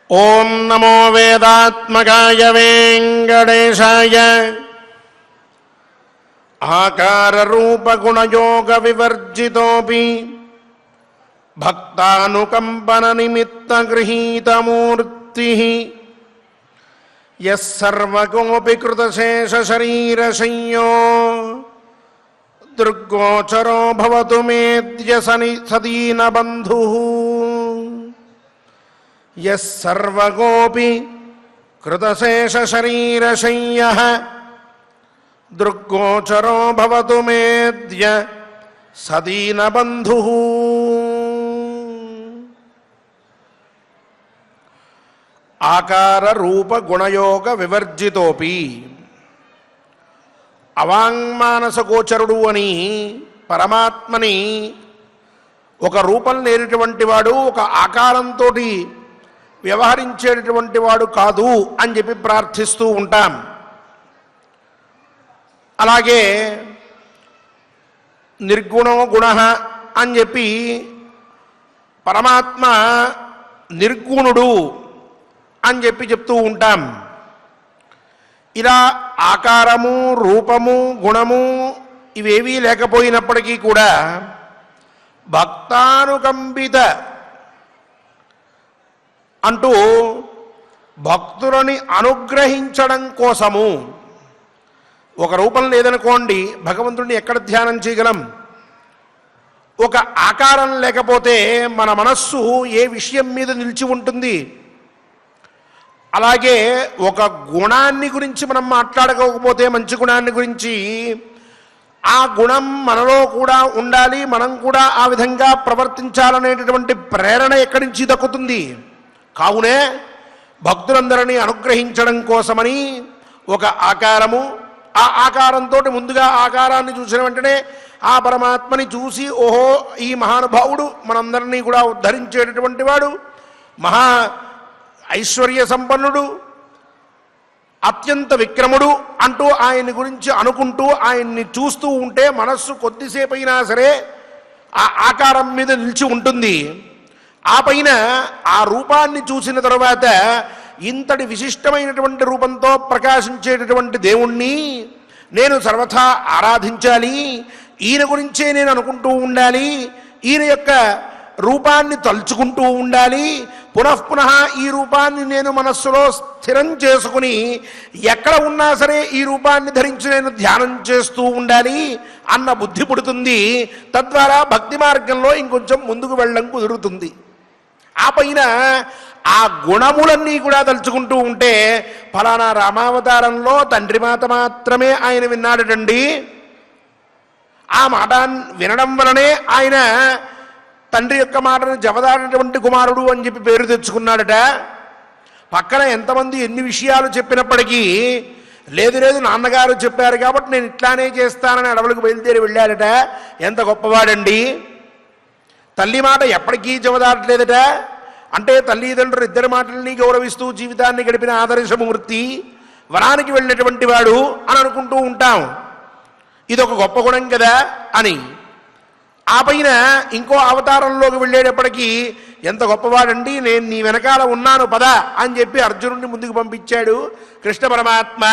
ఓం నమో వేదాత్మకాయ వెంకటేశాయ. ఆకార రూప గుణయోగ వివర్జితోపి భక్తానుకంపన నిమిత్త గృహీతమూర్తి యః సర్వకోపి కృతశేష శరీర సంయో దుర్గోచరో భవతు మేద్య సదీన బంధుః. యః సర్వకోపి కృతశేష శరీర సంయః దృగ్గోచరో భవతు మేద్య సదీన బంధుః. ఆకార రూప గుణయోగ వివర్జితోపి అవాంగ్మానస గోచరుడు అని పరమాత్మని ఒక రూపం లేనటువంటి వాడు, ఒక ఆకారంతో వ్యవహరించేటటువంటి వాడు కాదు అని చెప్పి ప్రార్థిస్తూ ఉంటాం. అలాగే నిర్గుణో గుణ అని చెప్పి పరమాత్మ నిర్గుణుడు అని చెప్పి చెప్తూ ఉంటాం. ఇలా ఆకారము, రూపము, గుణము ఇవేవీ లేకపోయినప్పటికీ కూడా భక్తానుకంబిత అంటూ భక్తులని అనుగ్రహించడం కోసము, ఒక రూపం లేదనుకోండి భగవంతుడిని ఎక్కడ ధ్యానం చేయగలం? ఒక ఆకారం లేకపోతే మన మనస్సు ఏ విషయం మీద నిలిచి ఉంటుంది? అలాగే ఒక గుణాన్ని గురించి మనం మాట్లాడకపోతే, మంచి గుణాన్ని గురించి, ఆ గుణం మనలో కూడా ఉండాలి, మనం కూడా ఆ విధంగా ప్రవర్తించాలనేటటువంటి ప్రేరణ ఎక్కడి నుంచి దక్కుతుంది? కావునే భక్తులందరినీ అనుగ్రహించడం కోసమని ఒక ఆకారము, ఆ ఆకారంతో ముందుగా ఆకారాన్ని చూసిన వెంటనే ఆ పరమాత్మని చూసి, ఓహో ఈ మహానుభావుడు మనందరినీ కూడా ఉద్ధరించేటటువంటి వాడు, మహా ఐశ్వర్య సంపన్నుడు, అత్యంత విక్రముడు అంటూ ఆయన్ని గురించి అనుకుంటూ ఆయన్ని చూస్తూ ఉంటే మనస్సు కొద్దిసేపు అయినా సరే ఆ ఆకారం మీద నిలిచి ఉంటుంది. ఆ పైన ఆ రూపాన్ని చూసిన తరువాత ఇంతటి విశిష్టమైనటువంటి రూపంతో ప్రకాశించేటటువంటి దేవుణ్ణి నేను సర్వథా ఆరాధించాలి, ఈయన గురించే నేను అనుకుంటూ ఉండాలి, ఈయన యొక్క రూపాన్ని తలుచుకుంటూ ఉండాలి, పునఃపునః ఈ రూపాన్ని నేను మనస్సులో స్థిరం చేసుకుని ఎక్కడ ఉన్నా సరే ఈ రూపాన్ని ధరించి నేను ధ్యానం చేస్తూ ఉండాలి అన్న బుద్ధి పుడుతుంది. తద్వారా భక్తి మార్గంలో ఇంకొంచెం ముందుకు వెళ్ళడం కుదురుతుంది. ఆ పైన ఆ గుణములన్నీ కూడా తలుచుకుంటూ ఉంటే, ఫలానా రామావతారంలో తండ్రి మాట మాత్రమే ఆయన విన్నాడటండి, ఆ మాట వినడం వలనే ఆయన తండ్రి యొక్క మాటను జవదాడినటువంటి కుమారుడు అని చెప్పి పేరు తెచ్చుకున్నాడట. పక్కన ఎంతమంది ఎన్ని విషయాలు చెప్పినప్పటికీ లేదు లేదు నాన్నగారు చెప్పారు కాబట్టి నేను ఇట్లానే చేస్తానని అడవులకు బయలుదేరి వెళ్ళాడట. ఎంత గొప్పవాడండి! తల్లి మాట ఎప్పటికీ జవదాడలేదట. అంటే తల్లిదండ్రులు ఇద్దరి మాటల్ని గౌరవిస్తూ జీవితాన్ని గడిపిన ఆదర్శమూర్తి, వనానికి వెళ్ళినటువంటి వాడు అని అనుకుంటూ ఉంటాం. ఇదొక గొప్ప గుణం కదా అని. ఆ పైన ఇంకో అవతారంలోకి వెళ్ళేటప్పటికీ ఎంత గొప్పవాడండి, నేను నీ వెనకాల ఉన్నాను పద అని చెప్పి అర్జునుడిని ముందుకు పంపించాడు కృష్ణ పరమాత్మ.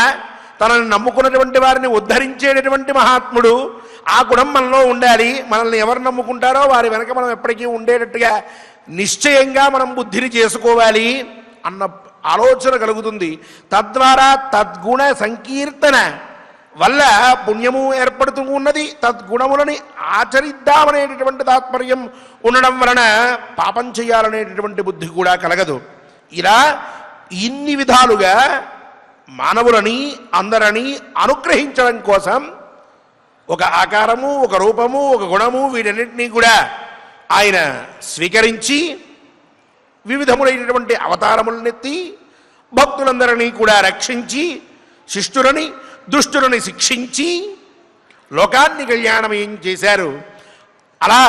తనని నమ్ముకున్నటువంటి వారిని ఉద్ధరించేటటువంటి మహాత్ముడు. ఆ గుణం మనలో ఉండాలి. మనల్ని ఎవరు నమ్ముకుంటారో వారి వెనక మనం ఎప్పటికీ ఉండేటట్టుగా నిశ్చయంగా మనం బుద్ధిని చేసుకోవాలి అన్న ఆలోచన కలుగుతుంది. తద్వారా తద్గుణ సంకీర్తన వల్ల పుణ్యము ఏర్పడుతూ ఉన్నది. తద్గుణములని ఆచరిద్దామనేటటువంటి తాత్పర్యం ఉండడం వలన పాపం చేయాలనేటటువంటి బుద్ధి కూడా కలగదు. ఇలా ఇన్ని విధాలుగా మానవులని అందరినీ అనుగ్రహించడం కోసం ఒక ఆకారము, ఒక రూపము, ఒక గుణము వీటన్నిటినీ కూడా ఆయన స్వీకరించి వివిధములైనటువంటి అవతారములనెత్తి భక్తులందరినీ కూడా రక్షించి శిష్టులని దుష్టులని శిక్షించి లోకాన్ని కళ్యాణమయం చేశారు. అలా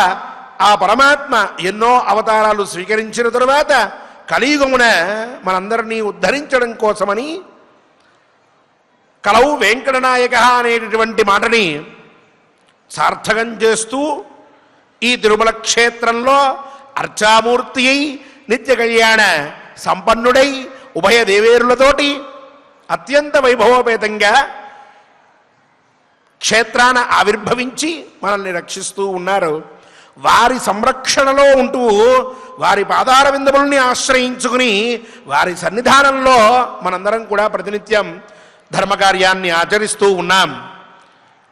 ఆ పరమాత్మ ఎన్నో అవతారాలు స్వీకరించిన తరువాత కలియుగమున మనందరినీ ఉద్ధరించడం కోసమని కలవు వెంకటనాయక అనేటటువంటి మాటని సార్థకం చేస్తూ ఈ తిరుమల క్షేత్రంలో అర్చామూర్తి అయి నిత్య కళ్యాణ సంపన్నుడై ఉభయ దేవేరులతోటి అత్యంత వైభవోపేతంగా క్షేత్రాన ఆవిర్భవించి మనల్ని రక్షిస్తూ ఉన్నారు. వారి సంరక్షణలో ఉంటూ వారి పాదార విందముల్ని ఆశ్రయించుకుని వారి సన్నిధానంలో మనందరం కూడా ప్రతినిత్యం ధర్మకార్యాన్ని ఆచరిస్తూ ఉన్నాం.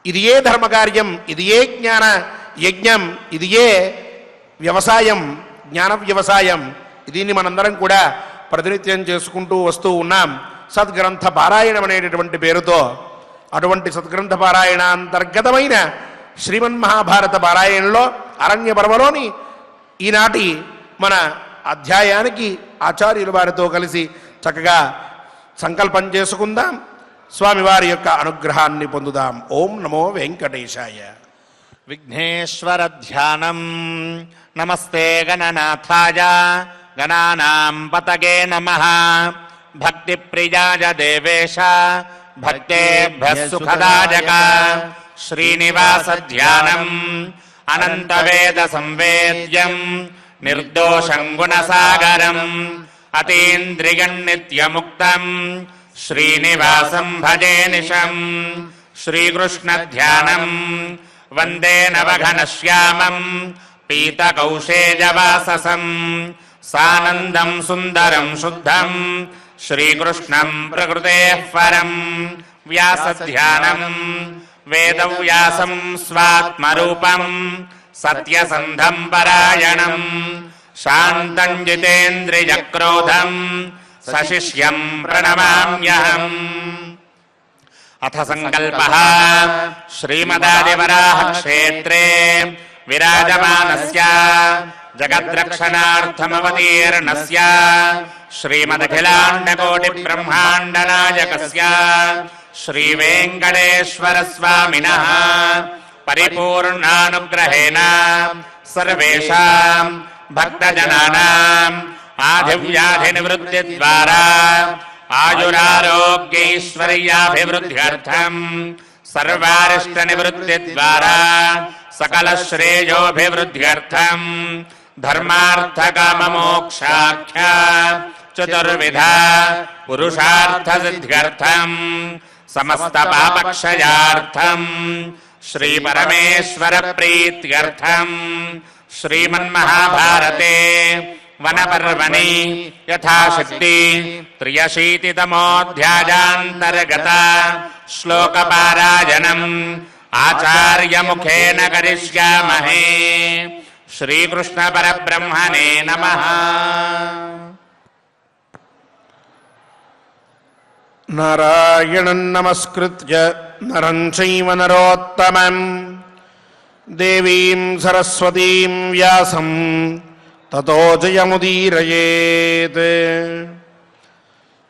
ఇది ఏ ధర్మకార్యం, ఇది ఏ జ్ఞాన యజ్ఞం, ఇది ఏ వ్యవసాయం, జ్ఞాన వ్యవసాయం. దీన్ని మనందరం కూడా ప్రతినిత్యం చేసుకుంటూ వస్తూ ఉన్నాం. సద్గ్రంథ పారాయణం అనేటటువంటి పేరుతో అటువంటి సద్గ్రంథ పారాయణాంతర్గతమైన శ్రీమన్మహాభారత పారాయణలో అరణ్య పర్వలోని ఈనాటి మన అధ్యాయానికి ఆచార్యుల వారితో కలిసి చక్కగా సంకల్పం చేసుకుందాం. స్వామివారి యొక్క అనుగ్రహాన్ని పొందుదాం. ఓం నమో వెంకటేశాయ. విఘ్నేశ్వర ధ్యానం. నమస్తే గణనాథాయ గణానాం పతగే నమః. భక్తి ప్రియాయ దేవేశ భక్తేభ్యః సుఖదాయక. శ్రీనివాస ధ్యానం అనంత వేద సంవేద్యం నిర్దోషం గుణసాగరం అతీంద్రియం నిత్యముక్తం శ్రీనివాసం భజే నిశం. శ్రీకృష్ణ ధ్యానం వందే నవఘనశ్యామం పీతకౌశేజవాససం సానందం సుందరం శుద్ధం శ్రీకృష్ణం ప్రకృతేః పరం. వ్యాసధ్యానం వేదవ్యాసం స్వాత్మరూపం సత్యసంధం పరాయణం శాంతం జితేంద్రియక్రోధం సశిష్యం ప్రణమామ్యహం. అథ సంకల్పః శ్రీమదాదివరాహ క్షేత్రే విరాజమానస్య జగద్రక్షణార్థమవతీర్ణస్య శ్రీమదఖిలాండకోటి బ్రహ్మాండ నాయకస్య శ్రీ వెంకటేశ్వర స్వామినః పరిపూర్ణానుగ్రహేణ సర్వేషాం భక్తజనానాం ఆదివ్యాధి నివృత్తి ద్వారా ఆయురారోగ్యైశ్వర్యాభివృద్ధ్యర్థం సర్వారిష్ట నివృత్తి ద్వారా సకల శ్రేయోభివృద్ధ్యర్థం ధర్మార్థ కామ మోక్షాఖ్య చతుర్విధ పురుషార్థ సిద్ధ్యర్థం సమస్త పాపక్షయార్థం శ్రీ పరమేశ్వర ప్రీత్యర్థం శ్రీమన్మహాభారతే వనపర్వణి యథాశక్తి 83తమోऽధ్యాయాంతర్గత శ్లోకపారాయణం ఆచార్యముఖేన కరిష్యామహే. శ్రీకృష్ణ పరబ్రహ్మణే నమః. నారాయణం నమస్కృత్య నరం చైవ నరోత్తమం దేవీం సరస్వతీం వ్యాసం తతో జయముదీరయేత్.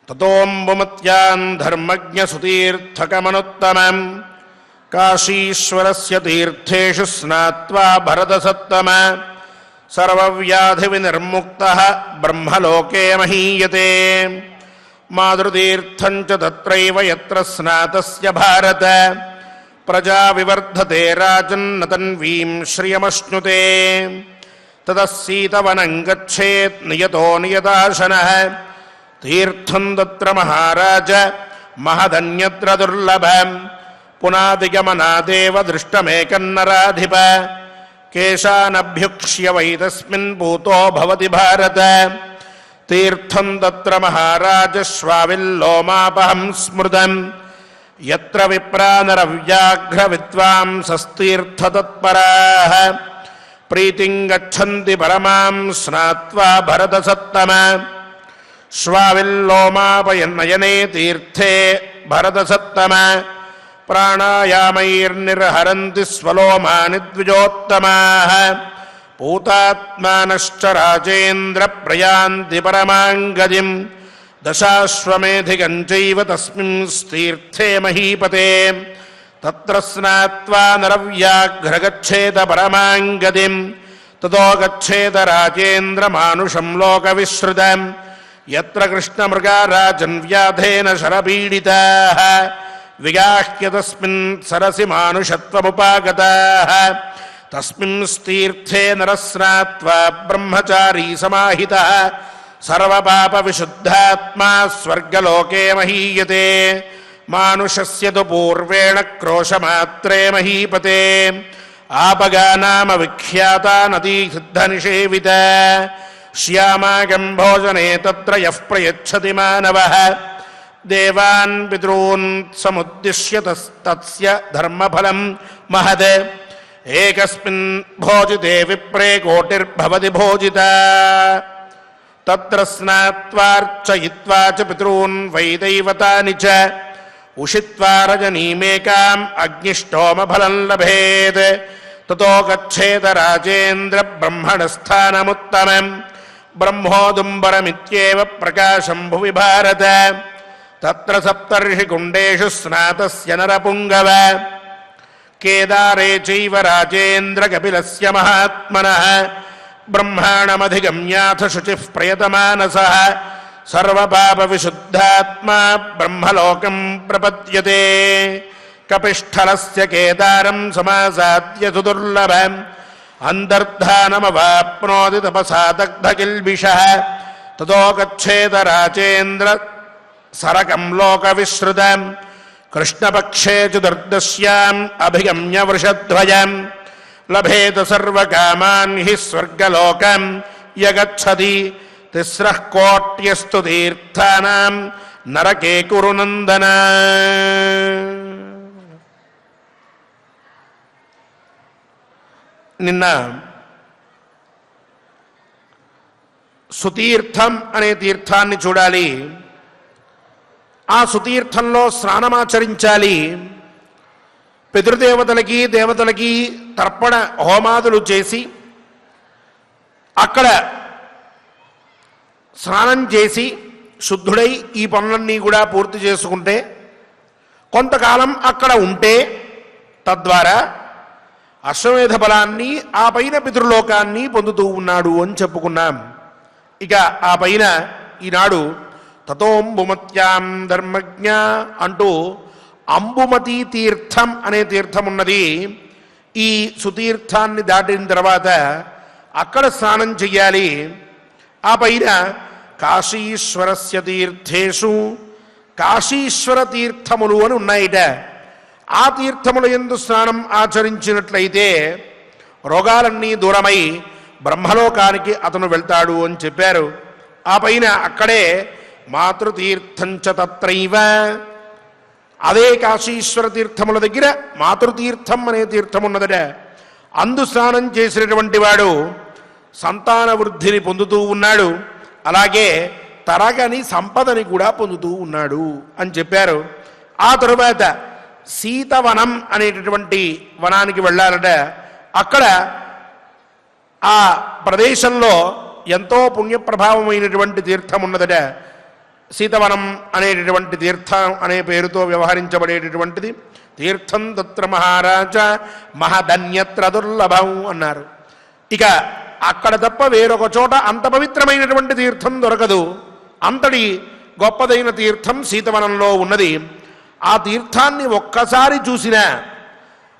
తతోంబుమత్యాన్ ధర్మజ్ఞసుతీర్థకమనుత్తమం కాశీశ్వరస్య తీర్థేషు స్నాత్వా భరతసత్తమ సర్వవ్యాధివినిర్ముక్తః బ్రహ్మలోకే మహీయతే. మాతృతీర్థం చ తత్రైవ యత్ర స్నాతస్య భారత ప్రజా వివర్ధతే రాజన్న తన్వీం శ్రియమశ్నుతే. తతః సీతవనం గచ్ఛేత్ నియతో నియతాశనః తీర్థం తత్ర మహారాజ మహదన్యత్ర దుర్లభం. పునాదిగమనాదేవ దృష్టమేకన్నరాధిప కేశానభ్యుక్ష్య వై తస్మిన్ భూతో భవతి భారత. తీర్థం తత్ర మహారాజ శ్వావిల్లోమాపహం స్మృతం యత్ర విప్రానరవ్యాఘ్ర విద్వాంసస్తీర్థతత్పరాః ప్రీతిం గచ్చంతి పరమాం స్నాత్వా భరతసత్తమ. శ్వావిల్లోమాపయన్నయనే తీర్థే భరతసత్తమ ప్రాణాయామైర్నిర్హరంతి స్వలోమాని ద్విజోత్తమాః. పూతాత్మానశ్చ రాజేంద్ర ప్రయాంతి పరమాంగతిం దశాశ్వమేధికం చైవ తస్మిన్ తీర్థే మహీపతే. తత్ర స్నాత్వా నరవ్యాఘ్ర గచ్ఛేత పరమాంగతిం తతో గచ్ఛేత రాజేంద్ర మానుషం లోకవిశ్రుతం యత్ర కృష్ణమృగా రాజన్ వ్యాధేన శరపీడితాః విగాహ్య తస్మిన్ సరసి మానుషత్వముపాగతాః. తస్మిన్ తీర్థే నరస్నాత్వా బ్రహ్మచారీ సమాహితః సర్వపాప విశుద్ధాత్మా స్వర్గలోకే మహీయతే మానుషస్య తు పూర్వేణ క్రోశమాత్రే మహీపతే ఆపగానామ విఖ్యాత నదీ సిద్ధ నిషేవిత శ్యామాగం భోజనే తత్ర యః ప్రయచ్చతి మానవః దేవాన్ పితॄన్ సముద్దిశ్య తస్య ధర్మఫలం మహద్ ఏకస్మిన్ భోజితే విప్రే కోటిర్భవతి భోజిత తత్ర స్నాత్వార్చయిత్వా చ పితॄన్ వై దైవతాని చ ఉషిత్వా రజనీమేకాం అగ్నిష్టోమఫలం లభేత్ తతో గచ్ఛేత రాజేంద్ర బ్రహ్మణస్థానముత్తమం బ్రహ్మోదుంబరమిత్యేవ ప్రకాశం భువి భారత తత్ర సప్తర్షికుండేషు స్నాతస్య నరపుంగవ కేదారే చైవ రాజేంద్ర కపిలస్య మహాత్మనః బ్రహ్మాణమధిగమ్యాథ శుచిః ప్రయతమానసః సర్వపాప విశుద్ధాత్మా బ్రహ్మలోకం ప్రపద్యతే కపిష్ఠలస్య కేదారం సమాసాద్య సుదుర్లభం అంతర్ధానమవాప్నోతి తపసా దగ్ధకిల్బిషః తతో గచ్ఛేత రాజేంద్ర సరకం లోకవిశ్రుతం కృష్ణపక్షే చతుర్దశ్యాం అభిగమ్య వృషధ్వజం లభేత సర్వకామాన్ హి స్వర్గలోకం యగచ్చతి తిస్రః కోట్యస్తు తీర్థానాం నరకే కురు నందన. నిన్న సుతీర్థం అనే తీర్థాన్ని చూడాలి, ఆ సుతీర్థంలో స్నానమాచరించాలి, పితృదేవతలకి దేవతలకి తర్పణ హోమాదులు చేసి అక్కడ స్నానం చేసి శుద్ధుడై ఈ పనులన్నీ కూడా పూర్తి చేసుకుంటే కొంతకాలం అక్కడ ఉంటే తద్వారా అశ్వమేధ బలాన్ని ఆ పైన పితృలోకాన్ని పొందుతూ ఉన్నాడు అని చెప్పుకున్నాం. ఇక ఆ పైన ఈనాడు తతోంబుమత్యాం ధర్మజ్ఞ అంటూ అంబుమతి తీర్థం అనే తీర్థం ఉన్నది. ఈ సుతీర్థాన్ని దాటిన తర్వాత అక్కడ స్నానం చెయ్యాలి. ఆ పైన కాశీశ్వరస్య తీర్థేషు కాశీశ్వర తీర్థములు అని ఉన్నాయిట. ఆ తీర్థముల యందు స్నానం ఆచరించినట్లయితే రోగాలన్నీ దూరమై బ్రహ్మలోకానికి అతను వెళ్తాడు అని చెప్పారు. ఆ పైన అక్కడే మాతృతీర్థంచ తత్రైవ, అదే కాశీశ్వర తీర్థముల దగ్గర మాతృతీర్థం అనే తీర్థం ఉన్నదట. అందు స్నానం చేసినటువంటి వాడు సంతాన వృద్ధిని పొందుతూ ఉన్నాడు, అలాగే తరగని సంపదని కూడా పొందుతూ ఉన్నాడు అని చెప్పారు. ఆ తరువాత సీతవనం అనేటటువంటి వనానికి వెళ్ళాలట. అక్కడ ఆ ప్రదేశంలో ఎంతో పుణ్యప్రభావమైనటువంటి తీర్థం ఉన్నదట. సీతవనం అనేటటువంటి తీర్థం అనే పేరుతో వ్యవహరించబడేటటువంటిది తీర్థం తత్ర మహారాజ మహదన్యత్ర దుర్లభం అన్నారు. ఇక అక్కడ తప్ప వేరొక చోట అంత పవిత్రమైనటువంటి తీర్థం దొరకదు. అంతటి గొప్పదైన తీర్థం సీతవనంలో ఉన్నది. ఆ తీర్థాన్ని ఒక్కసారి చూసినా,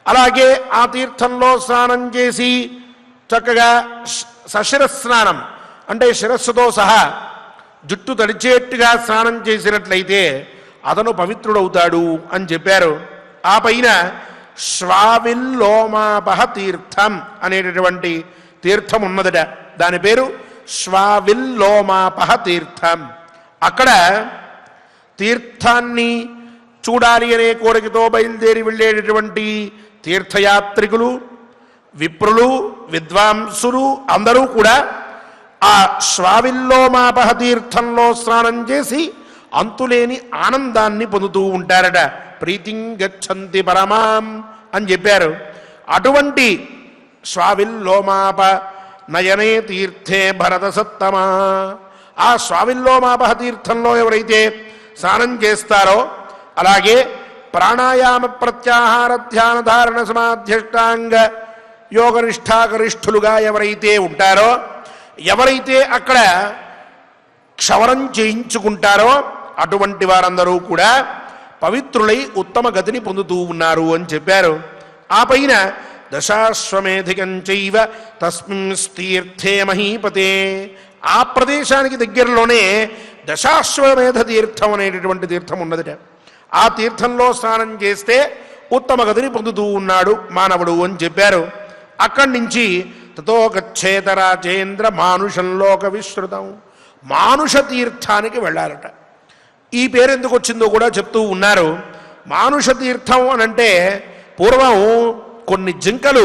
అలాగే ఆ తీర్థంలో స్నానం చేసి చక్కగా సశిరస్నానం అంటే శిరస్సుతో సహా జుట్టు తడిచేట్టుగా స్నానం చేసినట్లయితే అతను పవిత్రుడవుతాడు అని చెప్పారు. ఆ పైన శ్వావిల్లోమాపహ తీర్థం అనేటటువంటి తీర్థం ఉన్నదట. దాని పేరు శ్వావిల్లోమాపహ తీర్థం. అక్కడ తీర్థాన్ని చూడాలి అనే కోరికతో బయలుదేరి వెళ్ళేటటువంటి తీర్థయాత్రికులు, విప్రులు, విద్వాంసులు అందరూ కూడా ఆ శ్వావిల్లోమాపహ తీర్థంలో స్నానం చేసి అంతులేని ఆనందాన్ని పొందుతూ ఉంటారట. ప్రీతిం గచ్చంతి పరమాం అని చెప్పారు. అటువంటి శ్వావిల్లోమాప నయనే తీర్థే భరత సత్తమా, ఆ శ్వావిల్లోమాపహ తీర్థంలో ఎవరైతే స్నానం చేస్తారో, అలాగే ప్రాణాయామ ప్రత్యాహార ధ్యాన ధారణ సమాధ్యష్టాంగ యోగనిష్టాగరిష్ఠులుగా ఎవరైతే ఉంటారో, ఎవరైతే అక్కడ క్షవరం చేయించుకుంటారో అటువంటి వారందరూ కూడా పవిత్రులై ఉత్తమ గతిని పొందుతూ ఉన్నారు అని చెప్పారు. ఆ పైన దశాశ్వమేధికం చైవ తస్మిన్ తీర్థే మహీపతే, ఆ ప్రదేశానికి దగ్గరలోనే దశాశ్వమేధ తీర్థం అనేటటువంటి తీర్థం ఉన్నదిట. ఆ తీర్థంలో స్నానం చేస్తే ఉత్తమ గతిని పొందుతూ ఉన్నాడు మానవుడు అని చెప్పారు. అక్కడి నుంచి తతో గచ్చేత రాజేంద్ర మానుషంలోక విశ్రుతం, మానుష తీర్థానికి వెళ్ళాలట. ఈ పేరు ఎందుకు వచ్చిందో కూడా చెప్తూ ఉన్నారు. మానుష తీర్థం అనంటే పూర్వం కొన్ని జింకలు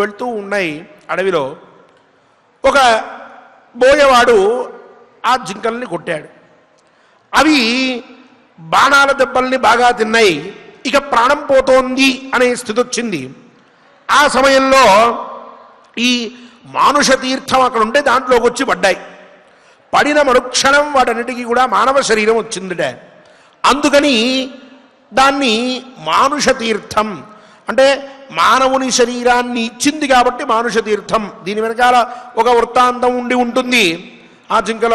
వెళ్తూ ఉన్నాయి అడవిలో. ఒక బోయవాడు ఆ జింకల్ని కొట్టాడు. అవి బాణాల దెబ్బల్ని బాగా తిన్నాయి. ఇక ప్రాణం పోతోంది అనే స్థితి వచ్చింది. ఆ సమయంలో ఈ మానుష తీర్థం అక్కడ ఉంటే దాంట్లోకి వచ్చి పడ్డాయి. పడిన మరుక్షణం వాటన్నిటికీ కూడా మానవ శరీరం వచ్చిందిట. అందుకని దాన్ని మానుష తీర్థం అంటే మానవుని శరీరాన్ని ఇచ్చింది కాబట్టి మానుష తీర్థం. దీని వెనకాల ఒక వృత్తాంతం ఉండి ఉంటుంది. ఆ జింకల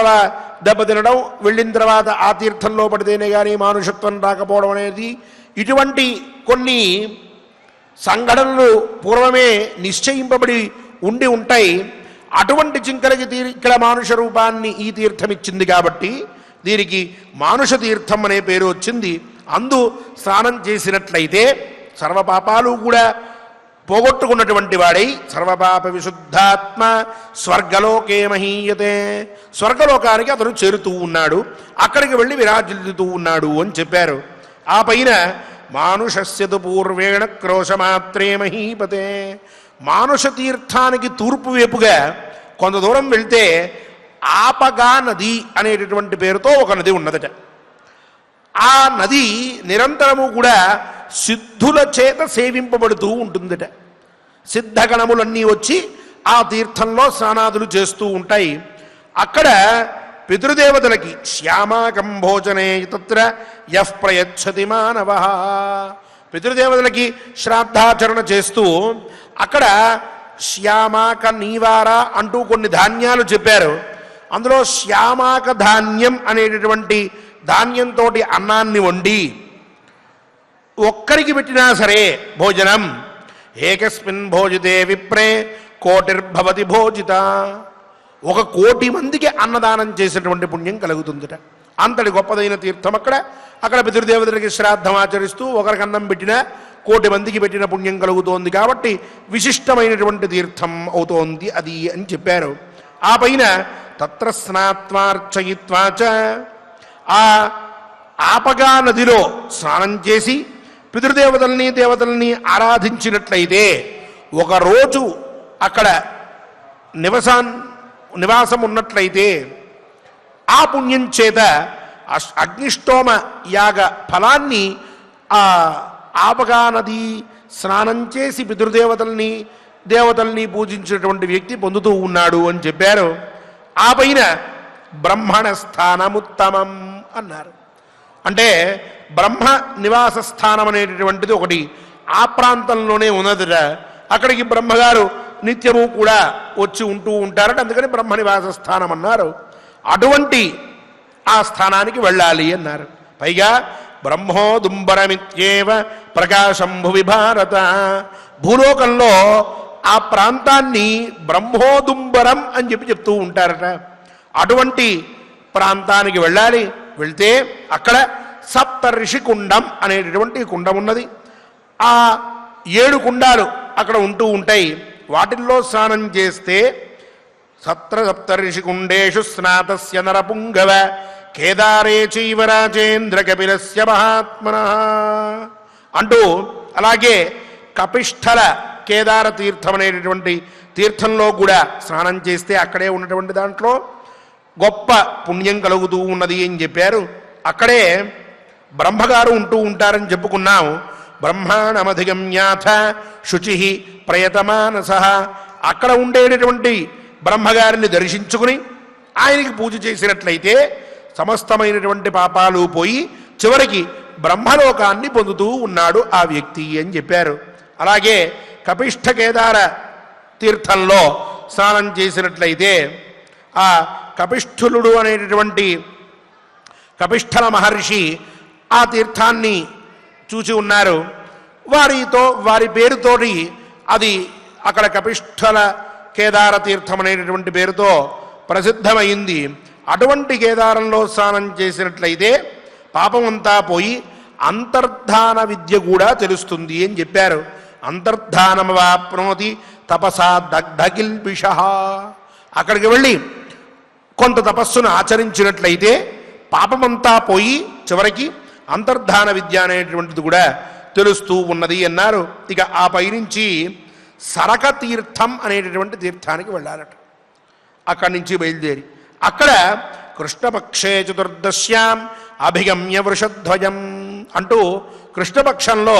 దెబ్బతినడం, వెళ్ళిన తర్వాత ఆ తీర్థంలో పడితేనే కానీ మానుషత్వం రాకపోవడం అనేది, ఇటువంటి కొన్ని సంఘటనలు పూర్వమే నిశ్చయింపబడి ఉండి ఉంటాయి. అటువంటి జింకలకి ఇక్కడ మానుష రూపాన్ని ఈ తీర్థం ఇచ్చింది కాబట్టి దీనికి మానుష తీర్థం అనే పేరు వచ్చింది. అందు స్నానం చేసినట్లయితే సర్వపాపాలు కూడా పోగొట్టుకున్నటువంటి వాడై సర్వపాప విశుద్ధాత్మ స్వర్గలోకే మహీయతే, స్వర్గలోకానికి అతను చేరుతూ ఉన్నాడు, అక్కడికి వెళ్ళి విరాజిల్లుతూ ఉన్నాడు అని చెప్పారు. ఆ పైన మానుషస్యతు పూర్వేణ క్రోశమాత్రే మహీపతే, మానుష తీర్థానికి తూర్పు వైపుగా కొంత దూరం వెళ్తే ఆపగా నది అనేటటువంటి పేరుతో ఒక నది ఉన్నదట. ఆ నది నిరంతరము కూడా సిద్ధుల చేత సేవింపబడుతూ ఉంటుందట. సిద్ధగణములన్నీ వచ్చి ఆ తీర్థంలో స్నానాదులు చేస్తూ ఉంటాయి. అక్కడ పితృదేవతలకి శ్యామాకం భోజనే తత్ర యః ప్రయచ్చతి మానవ, పితృదేవతలకి శ్రాద్ధాచరణ చేస్తూ అక్కడ శ్యామాక నీవార అంటూ కొన్ని ధాన్యాలు చెప్పారు. అందులో శ్యామాక ధాన్యం అనేటటువంటి ధాన్యంతో అన్నాన్ని వండి ఒక్కరికి పెట్టినా సరే భోజనం, ఏకస్మిన్ భోజితే విప్రే కోటిర్భవతి భోజిత, 1,00,00,000 మందికి అన్నదానం చేసినటువంటి పుణ్యం కలుగుతుందట. అంతటి గొప్పదైన తీర్థం అక్కడ పితృదేవతలకి శ్రాద్ధం ఆచరిస్తూ ఒకరికి అన్నం పెట్టినా 1,00,00,000 మందికి పెట్టిన పుణ్యం కలుగుతోంది కాబట్టి విశిష్టమైనటువంటి తీర్థం అవుతోంది అది అని చెప్పారు. ఆ పైన తత్ర స్నాత్వార్చయిత్వాచ, ఆ ఆపగా నదిలో స్నానం చేసి పితృదేవతల్ని దేవతల్ని ఆరాధించినట్లయితే ఒకరోజు అక్కడ నివాసం ఉన్నట్లయితే ఆ పుణ్యం చేత అగ్నిష్టోమ యాగ ఫలాన్ని ఆ ఆపగా నది స్నానం చేసి పితృదేవతల్ని దేవతల్ని పూజించినటువంటి వ్యక్తి పొందుతూ ఉన్నాడు అని చెప్పారు. ఆ పైన బ్రహ్మణ స్థానముత్తమం అన్నారు. అంటే బ్రహ్మ నివాస స్థానం అనేటటువంటిది ఒకటి ఆ ప్రాంతంలోనే ఉన్నదట. అక్కడికి బ్రహ్మగారు నిత్యము కూడా వచ్చి ఉంటూ ఉంటారట. అందుకని బ్రహ్మ నివాస స్థానం అన్నారు. అటువంటి ఆ స్థానానికి వెళ్ళాలి అన్నారు. పైగా బ్రహ్మోదుంబరమిత్యేవ ప్రకాశం భువి భారత, భూలోకంలో ఆ ప్రాంతాన్ని బ్రహ్మోదుంబరం అని చెప్తూ ఉంటారట. అటువంటి ప్రాంతానికి వెళ్ళాలి. వెళ్తే అక్కడ సప్త ఋషి కుండం అనేటటువంటి కుండం ఉన్నది. ఆ 7 కుండాలు అక్కడ ఉంటూ ఉంటాయి. వాటిల్లో స్నానం చేస్తే సప్త ఋషి కుండేషు స్నాతస్య నరపుంగవ కేదారే చైవ రాజేంద్ర కపిలస్య మహాత్మనః అంటూ, అలాగే కపిష్ఠల కేదార తీర్థం అనేటటువంటి తీర్థంలో కూడా స్నానం చేస్తే అక్కడే ఉన్నటువంటి దాంట్లో గొప్ప పుణ్యం కలుగుతూ ఉన్నది అని చెప్పారు. అక్కడే బ్రహ్మగారు ఉంటూ ఉంటారని చెప్పుకున్నాం. బ్రహ్మాణమధిగమ్యాథ శుచి ప్రయతమానస, అక్కడ ఉండేటటువంటి బ్రహ్మగారిని దర్శించుకుని ఆయనకి పూజ చేసినట్లయితే సమస్తమైనటువంటి పాపాలు పోయి చివరికి బ్రహ్మలోకాన్ని పొందుతూ ఉన్నాడు ఆ వ్యక్తి అని చెప్పారు. అలాగే కపిష్ఠ కేదార తీర్థంలో స్నానం చేసినట్లయితే ఆ కపిష్ఠులుడు అనేటటువంటి కపిష్ఠల మహర్షి ఆ తీర్థాన్ని చూసి ఉన్నారు. వారి పేరుతోటి అది అక్కడ కపిష్ఠల కేదార తీర్థం అనేటటువంటి పేరుతో ప్రసిద్ధమైంది. అటువంటి కేదారంలో స్నానం చేసినట్లయితే పాపమంతా పోయి అంతర్ధాన విద్య కూడా తెలుస్తుంది అని చెప్పారు. అంతర్ధానమవాప్నోతి తపసా దగ్ధకిల్బిష. అక్కడికి వెళ్ళి కొంత తపస్సును ఆచరించినట్లయితే పాపమంతా పోయి చివరికి అంతర్ధాన విద్య అనేటువంటిది కూడా తెలుస్తూ ఉన్నది అన్నారు. ఇక ఆ పైనుంచి సరక తీర్థం అనేటటువంటి తీర్థానికి వెళ్ళాలట. అక్కడి నుంచి బయలుదేరి అక్కడ కృష్ణపక్షే చతుర్దశ్యాం అభిగమ్య వృషధ్వజం అంటూ కృష్ణపక్షంలో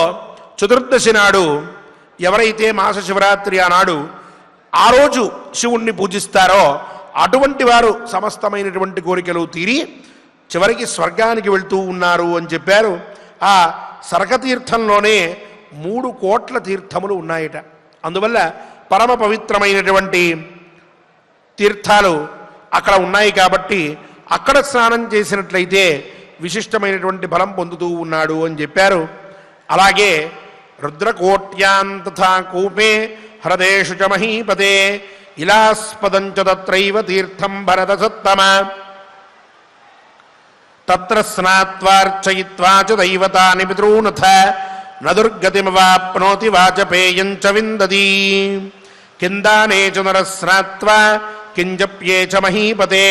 చతుర్దశి నాడు ఎవరైతే మాస శివరాత్రి ఆనాడు ఆ రోజు శివుణ్ణి పూజిస్తారో అటువంటి వారు సమస్తమైనటువంటి కోరికలు తీరి చివరికి స్వర్గానికి వెళ్తూ ఉన్నారు అని చెప్పారు. ఆ సరకతీర్థంలోనే 3 కోట్ల తీర్థములు ఉన్నాయట. అందువల్ల పరమ పవిత్రమైనటువంటి తీర్థాలు అక్కడ ఉన్నాయి కాబట్టి అక్కడ స్నానం చేసినట్లయితే విశిష్టమైనటువంటి బలం పొందుతూ ఉన్నాడు అని చెప్పారు. అలాగే రుద్రకోట్యాం తథా కూపే హ్రదేషు చ మహీపతే ఇలాస్పదం చ తత్రైవ తీర్థం భరత సత్తమ తత్ర స్నాత్వార్చయిత్వా చ దైవతాని పితॄనథ న దుర్గతిమవాప్నోతి వాజపేయం చ విందతి కిందానే చ నరః స్నాత్వా కింజప్యే చ మహీపతే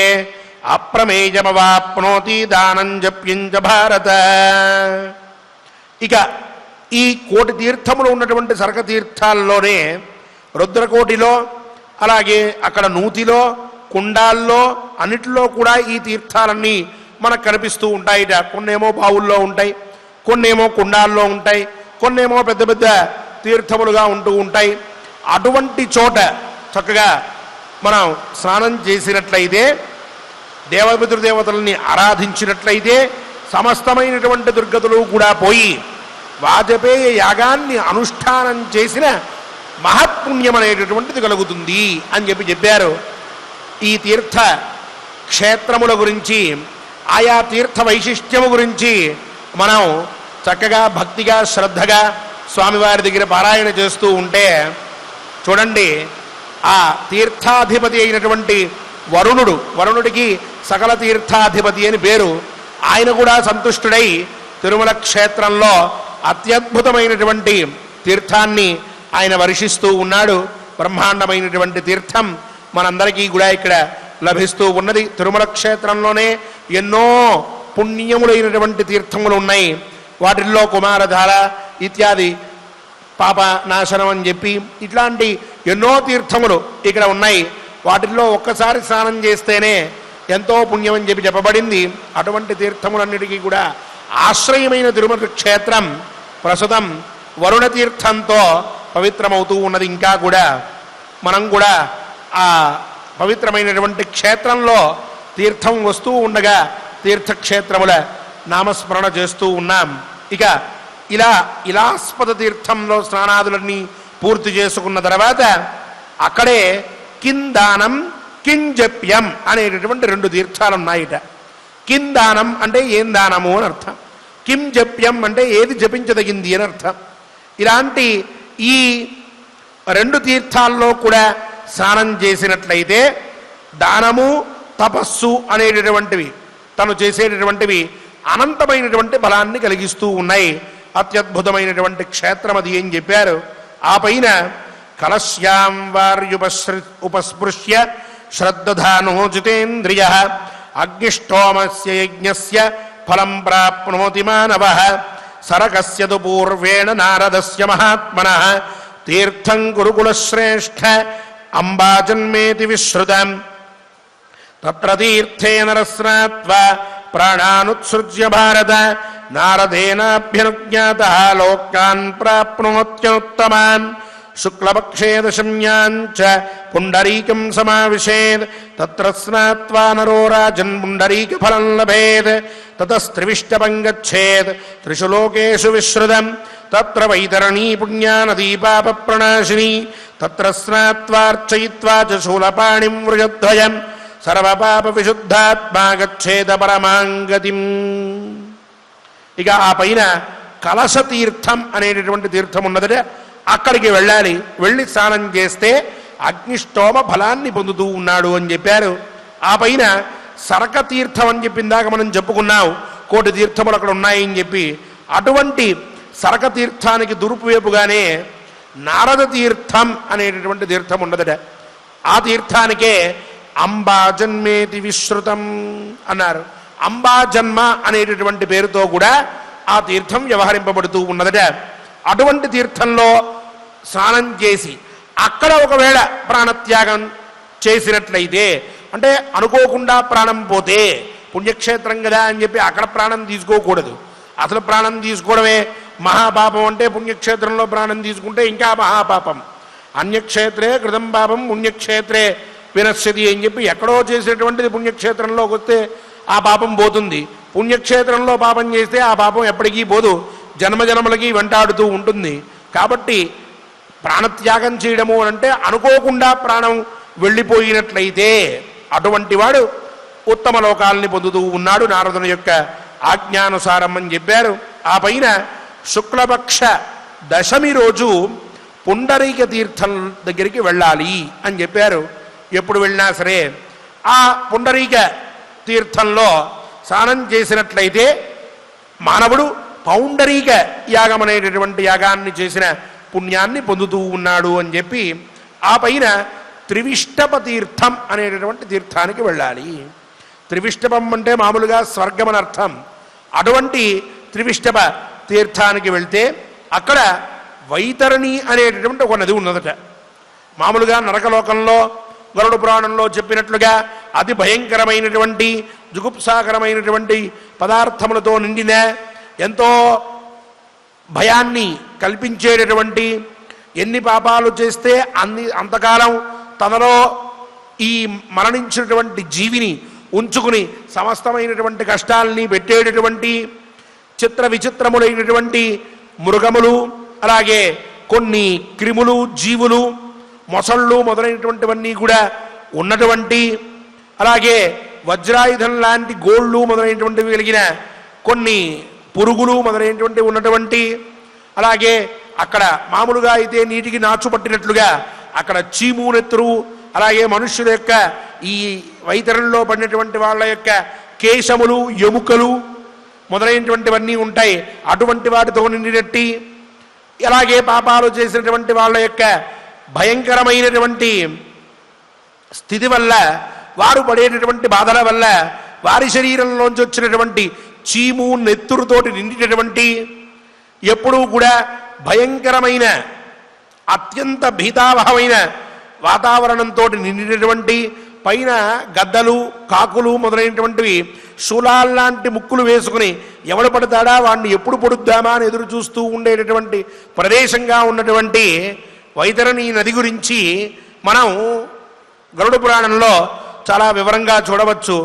అప్రమేయమవాప్నోతి దానం జప్యం చ భారత. ఇక ఈ కోటి తీర్థములు ఉన్నటువంటి సరక తీర్థాల్లోనే రుద్రకోటిలో అలాగే అక్కడ నూతిలో కుండాల్లో అన్నిటిలో కూడా ఈ తీర్థాలన్నీ మనకు కనిపిస్తూ ఉంటాయిట. కొన్నేమో బావుల్లో ఉంటాయి, కొన్నేమో కుండాల్లో ఉంటాయి, కొన్నేమో పెద్ద పెద్ద తీర్థములుగా ఉంటూ ఉంటాయి. అటువంటి చోట చక్కగా మనం స్నానం చేసినట్లయితే దేవపితృదేవతల్ని ఆరాధించినట్లయితే సమస్తమైనటువంటి దుర్గతులు కూడా పోయి వాజపేయ యాగాన్ని అనుష్ఠానం చేసిన మహత్పుణ్యం అనేటటువంటిది కలుగుతుంది అని చెప్పారు. ఈ తీర్థ క్షేత్రముల గురించి ఆయా తీర్థ వైశిష్ట్యము గురించి మనం చక్కగా భక్తిగా శ్రద్ధగా స్వామివారి దగ్గర పారాయణ చేస్తూ ఉంటే చూడండి, ఆ తీర్థాధిపతి అయినటువంటి వరుణుడికి సకల తీర్థాధిపతి అని పేరు. ఆయన కూడా సంతుష్టుడై తిరుమల క్షేత్రంలో అత్యద్భుతమైనటువంటి తీర్థాన్ని ఆయన వర్షిస్తూ ఉన్నాడు. బ్రహ్మాండమైనటువంటి తీర్థం మనందరికీ కూడా ఇక్కడ లభిస్తూ ఉన్నది. తిరుమల క్షేత్రంలోనే ఎన్నో పుణ్యములైనటువంటి తీర్థములు ఉన్నాయి. వాటిల్లో కుమారధార ఇత్యాది పాప నాశనం అని చెప్పి ఇట్లాంటి ఎన్నో తీర్థములు ఇక్కడ ఉన్నాయి. వాటిల్లో ఒక్కసారి స్నానం చేస్తేనే ఎంతో పుణ్యం అని చెప్పబడింది. అటువంటి తీర్థములన్నిటికీ కూడా ఆశ్రయమైన తిరుమల క్షేత్రం ప్రస్తుతం వరుణ తీర్థంతో పవిత్రమవుతూ ఉన్నది. ఇంకా కూడా మనం కూడా ఆ పవిత్రమైనటువంటి క్షేత్రంలో తీర్థం వస్తూ ఉండగా తీర్థక్షేత్రముల నామస్మరణ చేస్తూ ఉన్నాం. ఇక ఇలాస్పద తీర్థంలో స్నానాదులన్నీ పూర్తి చేసుకున్న తర్వాత అక్కడే కిందానం కింజప్యం అనేటటువంటి 2 తీర్థాలు ఉన్నాయిట. కిందానం అంటే ఏం దానము అని అర్థం, కింజప్యం అంటే ఏది జపించదగింది అని అర్థం. ఇలాంటి ఈ 2 తీర్థాల్లో కూడా స్నానం చేసినట్లయితే దానము తపస్సు అనేటటువంటివి తను చేసేటటువంటివి అనంతమైనటువంటి బలాన్ని కలిగిస్తూ ఉన్నాయి. అత్యద్భుతమైనటువంటి క్షేత్రం అది అని చెప్పారు. ఆ పైన కలశ్యాం వార్యుపస్పృశ్య శ్రద్ధానో జితేంద్రియ అగ్నిష్టోమస్య యజ్ఞస్య ఫలం ప్రాప్నోతి మానవః సరకస్య తు పూర్వేణ నారదస్య మహాత్మనః తీర్థం గురుకులశ్రేష్ఠ అంబాజన్మేతి విశ్రుతం తత్ర తీర్థే నరస్నాత్వా ప్రాణానుత్సృజ్య భారత నారదేనాభ్యనుజ్ఞాతః లోకాన్ ప్రాప్నోత్యుత్తమాన్ శుక్లపక్షే దశమ్యాం చ పుండరీకం సమావిశేద్ తత్ర స్నాత్వా నరో రాజన్ పుండరీక ఫలం లభేత్ తతస్త్రివిష్టపం గచ్ఛేద్ త్రిషు లోకేషు విశ్రుతం తత్ర వైతరణీ పుణ్యా నదీ పాప ప్రణాశిని తత్ర స్నాత్వార్చయిత్వా చ శూలపాణిం వృషధ్వజం సర్వపాప విశుద్ధాత్మా గచ్ఛేద పరమాంగతిం. ఇక ఆ పైన కలశ తీర్థం అనేటటువంటి తీర్థం ఉన్నదట. అక్కడికి వెళ్ళాలి. వెళ్ళి స్నానం చేస్తే అగ్నిష్టోమ ఫలాన్ని పొందుతూ ఉన్నాడు అని చెప్పారు. ఆ పైన సరక తీర్థం అని చెప్పి ఇందాక మనం చెప్పుకున్నాం, కోటి తీర్థములు అక్కడ ఉన్నాయని చెప్పి. అటువంటి సరక తీర్థానికి దురుపువేపుగానే నారద తీర్థం అనేటటువంటి తీర్థం ఉన్నదట. ఆ తీర్థానికే అంబా జన్మేతి విశ్రుతం అన్నారు. అంబా జన్మ అనేటటువంటి పేరుతో కూడా ఆ తీర్థం వ్యవహరింపబడుతూ ఉన్నదట. అటువంటి తీర్థంలో స్నానం చేసి అక్కడ ఒకవేళ ప్రాణత్యాగం చేసినట్లయితే, అంటే అనుకోకుండా ప్రాణం పోతే, పుణ్యక్షేత్రం కదా అని చెప్పి అక్కడ ప్రాణం తీసుకోకూడదు. అసలు ప్రాణం తీసుకోవడమే మహాపాపం. అంటే పుణ్యక్షేత్రంలో ప్రాణం తీసుకుంటే ఇంకా మహాపాపం. అన్యక్షేత్రే కృతం పాపం పుణ్యక్షేత్రే వినశ్యతి అని చెప్పి ఎక్కడో చేసేటువంటిది పుణ్యక్షేత్రంలోకి వస్తే ఆ పాపం పోతుంది. పుణ్యక్షేత్రంలో పాపం చేస్తే ఆ పాపం ఎప్పటికీ పోదు, జన్మజన్మలకి వెంటాడుతూ ఉంటుంది. కాబట్టి ప్రాణత్యాగం చేయడము అంటే అనుకోకుండా ప్రాణం వెళ్ళిపోయినట్లయితే అటువంటి వాడు ఉత్తమ లోకాలని పొందుతూ ఉన్నాడు నారదుని యొక్క ఆజ్ఞానుసారం అని చెప్పారు. ఆ పైన శుక్లపక్ష దశమి రోజు పుండరీక తీర్థం దగ్గరికి వెళ్ళాలి అని చెప్పారు. ఎప్పుడు వెళ్ళినా సరే ఆ పుండరీక తీర్థంలో స్నానం చేసినట్లయితే మానవుడు పౌండరీక యాగం అనేటటువంటి యాగాన్ని చేసిన పుణ్యాన్ని పొందుతూ ఉన్నాడు అని చెప్పి, ఆ పైన త్రివిష్టప తీర్థం అనేటటువంటి తీర్థానికి వెళ్ళాలి. త్రివిష్టపం అంటే మామూలుగా స్వర్గం అని అర్థం. అటువంటి త్రివిష్టప తీర్థానికి వెళ్తే అక్కడ వైతరణి అనేటటువంటి ఒక నది ఉన్నదట. మామూలుగా నరకలోకంలో గరుడ పురాణంలో చెప్పినట్లుగా అతి భయంకరమైనటువంటి జుగుప్సాకరమైనటువంటి పదార్థములతో నిండిన, ఎంతో భయాన్ని కల్పించేటటువంటి, ఎన్ని పాపాలు చేస్తే అంతకాలం తనలో ఈ మరణించినటువంటి జీవిని ఉంచుకుని సమస్తమైనటువంటి కష్టాలని పెట్టేటటువంటి చిత్ర విచిత్రములైనటువంటి మృగములు, అలాగే కొన్ని క్రిములు, జీవులు, మొసళ్ళు మొదలైనటువంటివన్నీ కూడా ఉన్నటువంటి, అలాగే వజ్రాయుధం లాంటి గోళ్ళు మొదలైనటువంటివి కలిగిన కొన్ని పురుగులు మొదలైనటువంటి ఉన్నటువంటి, అలాగే అక్కడ మామూలుగా అయితే నీటికి నాచు పట్టినట్లుగా అక్కడ చీము నెత్తురు, అలాగే మనుష్యుల యొక్క ఈ వైతరంలో పడినటువంటి వాళ్ళ యొక్క కేశములు, ఎముకలు మొదలైనటువంటివన్నీ ఉంటాయి. అటువంటి వాటితో నిండినట్టి, అలాగే పాపాలు చేసినటువంటి వాళ్ళ యొక్క భయంకరమైనటువంటి స్థితి వల్ల, వారు పడేటటువంటి బాధల వల్ల, వారి శరీరంలోంచి వచ్చినటువంటి చీము నెత్తురుతోటి నిండినటువంటి, ఎప్పుడూ కూడా భయంకరమైన అత్యంత భీతావహమైన వాతావరణంతో నిండినటువంటి, పైన గద్దలు, కాకులు మొదలైనటువంటివి శూలాల్లాంటి ముక్కులు వేసుకుని ఎవడు పడతాడా వాడిని ఎప్పుడు పొడుద్దామా అని ఎదురు చూస్తూ ఉండేటటువంటి ప్రదేశంగా ఉన్నటువంటి వైతరణి నది గురించి మనం గరుడ పురాణంలో చాలా వివరంగా చూడవచ్చు.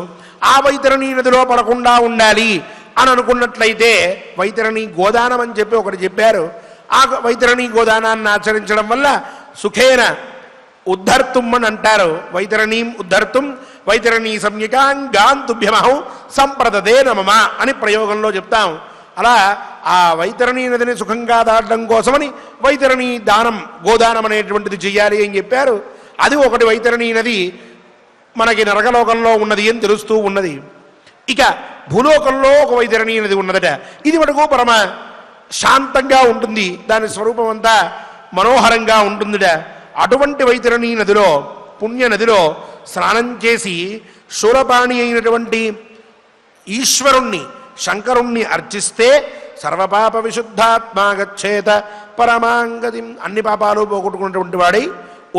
ఆ వైతరణి నదిలో పడకుండా ఉండాలి అని అనుకున్నట్లయితే వైతరణి గోదానం అని చెప్పి ఒకటి చెప్పారు. ఆ వైతరణి గోదానాన్ని ఆచరించడం వల్ల సుఖేన ఉద్ధర్తుం అని అంటారు. వైతరణీం ఉద్ధర్తుం వైతరణీ సంజ్ఞకాంగాంతుభ్యమహం సంప్రదదే నమమ అని ప్రయోగంలో చెప్తాం. అలా ఆ వైతరణీ నదిని సుఖంగా దాటడం కోసమని వైతరణీ దానం, గోదానం అనేటువంటిది చెయ్యాలి అని చెప్పారు. అది ఒకటి వైతరణీ నది మనకి నరకలోకంలో ఉన్నది అని తెలుస్తూ ఉన్నది. ఇక భూలోకంలో ఒక వైతరణీ నది ఉన్నదట. ఇది మటుకు పరమ శాంతంగా ఉంటుంది, దాని స్వరూపం అంతా మనోహరంగా ఉంటుందిట. అటువంటి వైతరణీ నదిలో, పుణ్య నదిలో స్నానం చేసి శూలపాణి అయినటువంటి ఈశ్వరుణ్ణి, శంకరుణ్ణి అర్చిస్తే సర్వపాప విశుద్ధాత్మా గచ్చేత పరమాంగతిం, అన్ని పాపాలు పోగొట్టుకున్నటువంటి వాడై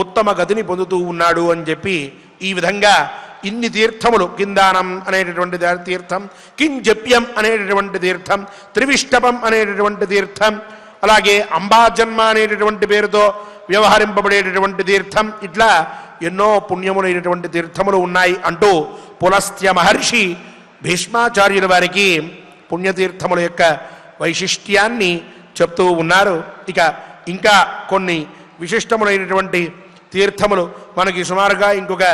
ఉత్తమ గతిని పొందుతూ ఉన్నాడు అని చెప్పి, ఈ విధంగా ఇన్ని తీర్థములు, కిందానం అనేటటువంటి తీర్థం, కింజప్యం అనేటటువంటి తీర్థం, త్రివిష్టపం అనేటటువంటి తీర్థం, అలాగే అంబాజన్మ అనేటటువంటి పేరుతో వ్యవహరింపబడేటటువంటి తీర్థం, ఇట్లా ఎన్నో పుణ్యములైనటువంటి తీర్థములు ఉన్నాయి అంటూ పులస్త్య మహర్షి భీష్మాచార్యుల వారికి పుణ్యతీర్థముల యొక్క వైశిష్ట్యాన్ని చెప్తూ ఉన్నారు. ఇక ఇంకా కొన్ని విశిష్టములైనటువంటి తీర్థములు మనకి సుమారుగా ఇంకొక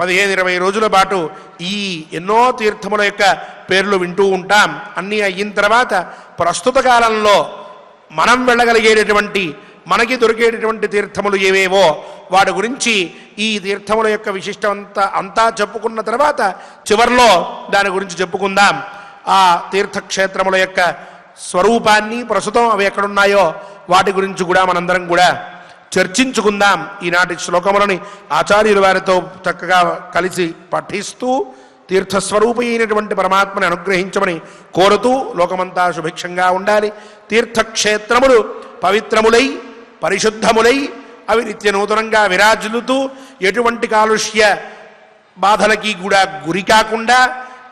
15-20 రోజుల పాటు ఈ ఎన్నో తీర్థముల యొక్క పేర్లు వింటూ ఉంటాం. అన్నీ అయిన తర్వాత ప్రస్తుత కాలంలో మనం వెళ్ళగలిగేటటువంటి మనకి దొరికేటటువంటి తీర్థములు ఏవేవో వాటి గురించి ఈ తీర్థముల యొక్క విశిష్టం అంతా చెప్పుకున్న తర్వాత చివర్లో దాని గురించి చెప్పుకుందాం. ఆ తీర్థక్షేత్రముల యొక్క స్వరూపాన్ని, ప్రస్తుతం అవి ఎక్కడున్నాయో వాటి గురించి కూడా మనందరం కూడా చర్చించుకుందాం. ఈనాటి శ్లోకములని ఆచార్యుల వారితో చక్కగా కలిసి పఠిస్తూ తీర్థస్వరూపి అయినటువంటి పరమాత్మని అనుగ్రహించమని కోరుతూ లోకమంతా సుభిక్షంగా ఉండాలి. తీర్థక్షేత్రములు పవిత్రములై పరిశుద్ధములై అవి నిత్య నూతనంగా విరాజిల్లుతూ ఎటువంటి కాలుష్య బాధలకి కూడా గురి కాకుండా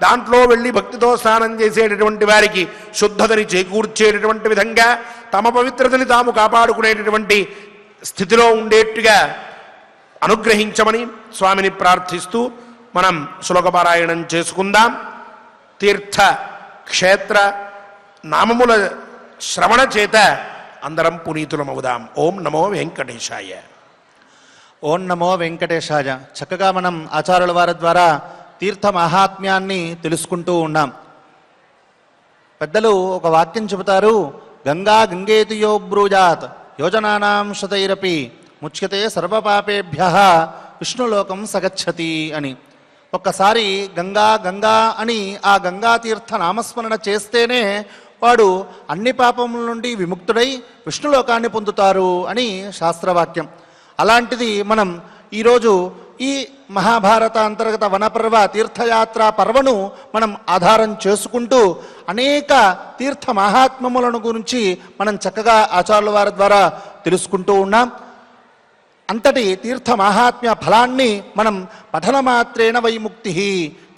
దాంట్లో వెళ్ళి భక్తితో స్నానం చేసేటటువంటి వారికి శుద్ధతని చేకూర్చేటటువంటి విధంగా తమ పవిత్రతని తాము కాపాడుకునేటటువంటి స్థితిలో ఉండేట్టుగా అనుగ్రహించమని స్వామిని ప్రార్థిస్తూ మనం శ్లోకపారాయణం చేసుకుందాం. తీర్థ క్షేత్ర నామముల శ్రవణ చేత అందరం పునీతులమవుదాం. ఓం నమో వెంకటేశాయ. ఓం నమో వెంకటేశాయ. చక్కగా మనం ఆచార్యుల వారి ద్వారా తీర్థ మహాత్మ్యాన్ని తెలుసుకుంటూ ఉన్నాం. పెద్దలు ఒక వాక్యం చెబుతారు, గంగా గంగేతి యో బ్రూజాత్ యోజనానాం శతైరపి ముచ్యతే సర్వపాపేభ్య విష్ణులోకం సగచ్చతి అని. ఒక్కసారి గంగా గంగా అని ఆ గంగా తీర్థ నామస్మరణ చేస్తేనే వాడు అన్ని పాపముల నుండి విముక్తుడై విష్ణులోకాన్ని పొందుతారు అని శాస్త్రవాక్యం. అలాంటిది మనం ఈరోజు ఈ మహాభారత అంతర్గత వనపర్వ తీర్థయాత్ర పర్వను మనం ఆధారం చేసుకుంటూ అనేక తీర్థ మహాత్మ్యములను గురించి మనం చక్కగా ఆచార్యుల వారి ద్వారా తెలుసుకుంటూ ఉన్నాం. అంతటి తీర్థ మహాత్మ్య ఫలాన్ని మనం పఠన మాత్రేణ వైముక్తి,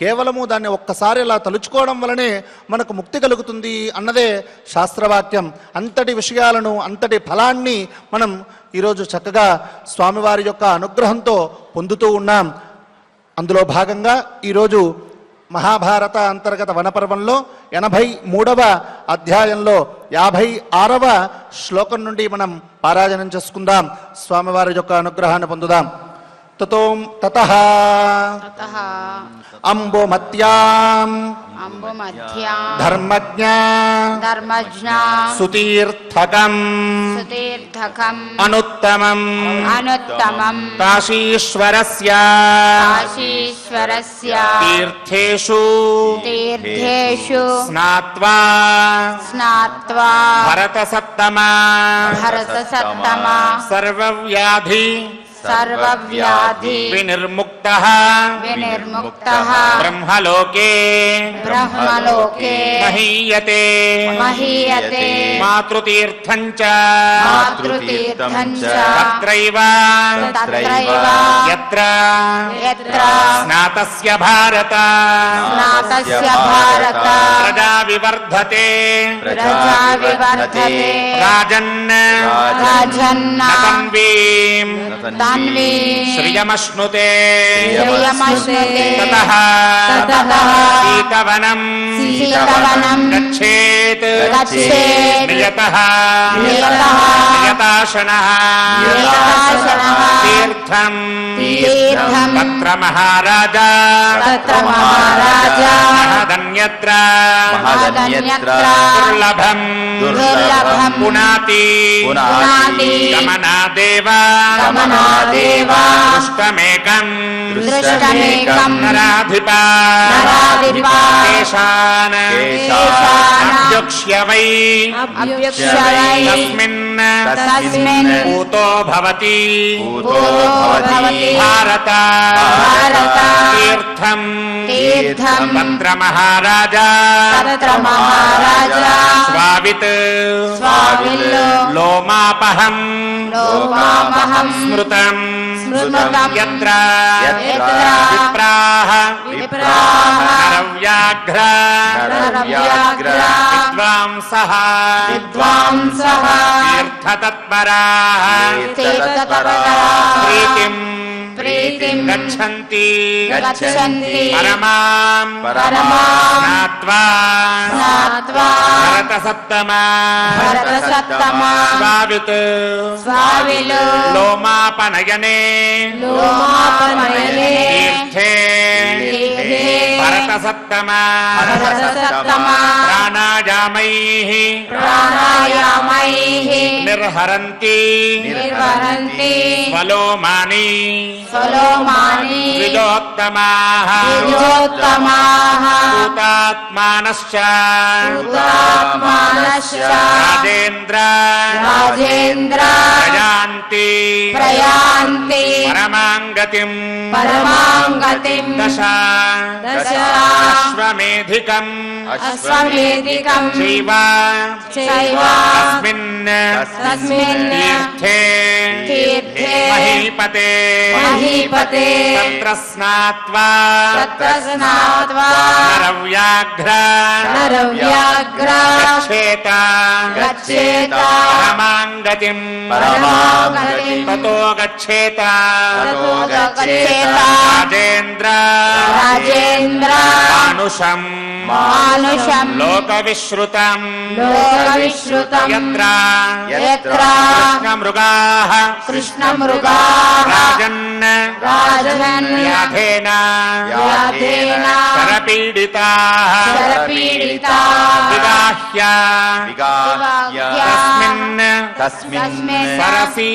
కేవలము దాన్ని ఒక్కసారి ఇలా తలుచుకోవడం వలనే మనకు ముక్తి కలుగుతుంది అన్నదే శాస్త్రవాక్యం. అంతటి విషయాలను, అంతటి ఫలాన్ని మనం ఈరోజు చక్కగా స్వామివారి యొక్క అనుగ్రహంతో పొందుతూ ఉన్నాం. అందులో భాగంగా ఈరోజు మహాభారత అంతర్గత వనపర్వంలో 83వ అధ్యాయంలో 56వ శ్లోకం నుండి మనం పారాయణం చేసుకుందాం. స్వామివారి యొక్క అనుగ్రహాన్ని పొందుదాం. తతః అంబుమత్యాం ధర్మజ్ఞ సుతీర్థకం అనుత్తమం కాశీశ్వరస్య తీర్థేషు స్నాత్వా భరతసత్తమా సర్వవ్యాధి వినిర్ముక్తః బ్రహ్మలోకే మహీయతే మాతృతీర్థం చ తత్రైవ యత్ర స్నాతస్య భారత ప్రజా వివర్ధతే రాజన్ తన్వీం శ్రియమశ్నుతే తతః సీతవనం గచ్ఛేత్ నియతః నియతాశనః తీర్థం తత్ర మహారాజా మహదన్యత్ర దుర్లభం పునాతి గమనాదేవ దృష్టమేకం నరాధిప కేశాన్ అభ్యుక్ష్య వై తస్మిన్ పూతో భవతి భారత తీర్థం తత్ర మహారాజా స్వావిత్ లోమాపహం స్మృతం యత్ర విప్రాః నరవ్యాఘ్ర విద్వాంసః తీర్థతత్పరాః ప్రీతిం స్థితిం గచ్చంతి గచ్చంతి పరమాం పరమాం స్నాత్వా స్నాత్వా భరతసత్తమా భరతసత్తమా స్వావిత్ స్వావిలో లోమాపనయనే లోమాపనయనే తీర్థే తీర్థే భరతసత్తమా భరతసత్తమా ప్రాణాయామైః ప్రాణాయామైః నిర్హరంతి నిర్వరంతి స్వలోమాని స్వలోమాని విదోత్తమాః విజోత్తమాః భూతాత్మానశ్చ భూతాత్మానశ్చ రాజేంద్ర రాజేంద్ర ప్రయాంతి ప్రయాంతి పరమాంగతిం పరమాంగతిం దశ దశ అశ్వమేధికం అశ్వమేధికం చైవ చైవ తస్మిన్ తస్మిన్ తీర్థే తీర్థే మహీపతే మహీపతే తత్ర స్నాత్వా తత్ర స్నాత్వా నరవ్యాఘ్ర నరవ్యాఘ్ర గచ్ఛేత గచ్ఛేత పరమాంగతిం పరమాంగతిం తతో గచ్ఛేత తతో గచ్ఛేత రాజేంద్ర రాజేంద్ర మానుషం మానుషం లోకవిశ్రుతం లోకవిశ్రుతం యత్ర యత్ర కృష్ణమృగాః కృష్ణమృగాః రాజన్ రాజన్ వ్యాధేన వ్యాధేన శరపీడితాః శరపీడితాః విగాహ్య తస్మిన్ తస్మిన్ సరసి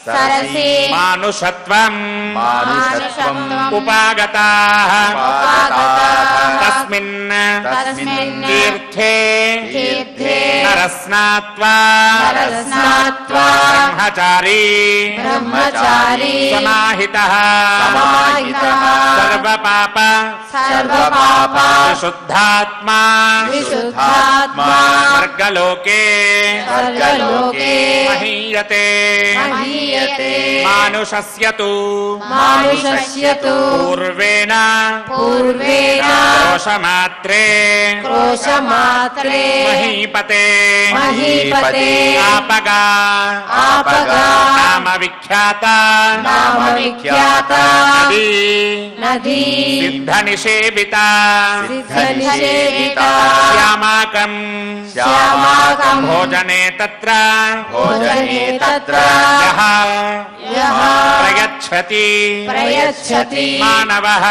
సరసి మానుషత్వం మానుషత్వం ఉపాగతాః ఉపాగతాః తస్మిన్ తస్మిన్ తీర్థే తీర్థే నరస్నాత్వా నరస్నాత్వా బ్రహ్మచారీ బ్రహ్మచారీ సమాహితః సమాహితః సర్వపాప సర్వపాప విశుద్ధాత్మా విశుద్ధాత్మా స్వర్గలోకే స్వర్గలోకే మహీయతే మహీయతే మానుషస్య తు మానుషస్య తు పూర్వేణ పూర్వేణ దోషమాత్రే క్రోశమాత్రే మహీపతే మహీపతే ఆపగా ఆపగా నామ విఖ్యాత నామ విఖ్యాత నదీ నదీ సిద్ధ నిషేవిత సిద్ధనిషేవిత శ్యామాకం శ్యామాకం భోజనే తత్ర భోజనే తత్ర యః యః ప్రయచ్చతి ప్రయచ్చతి మానవః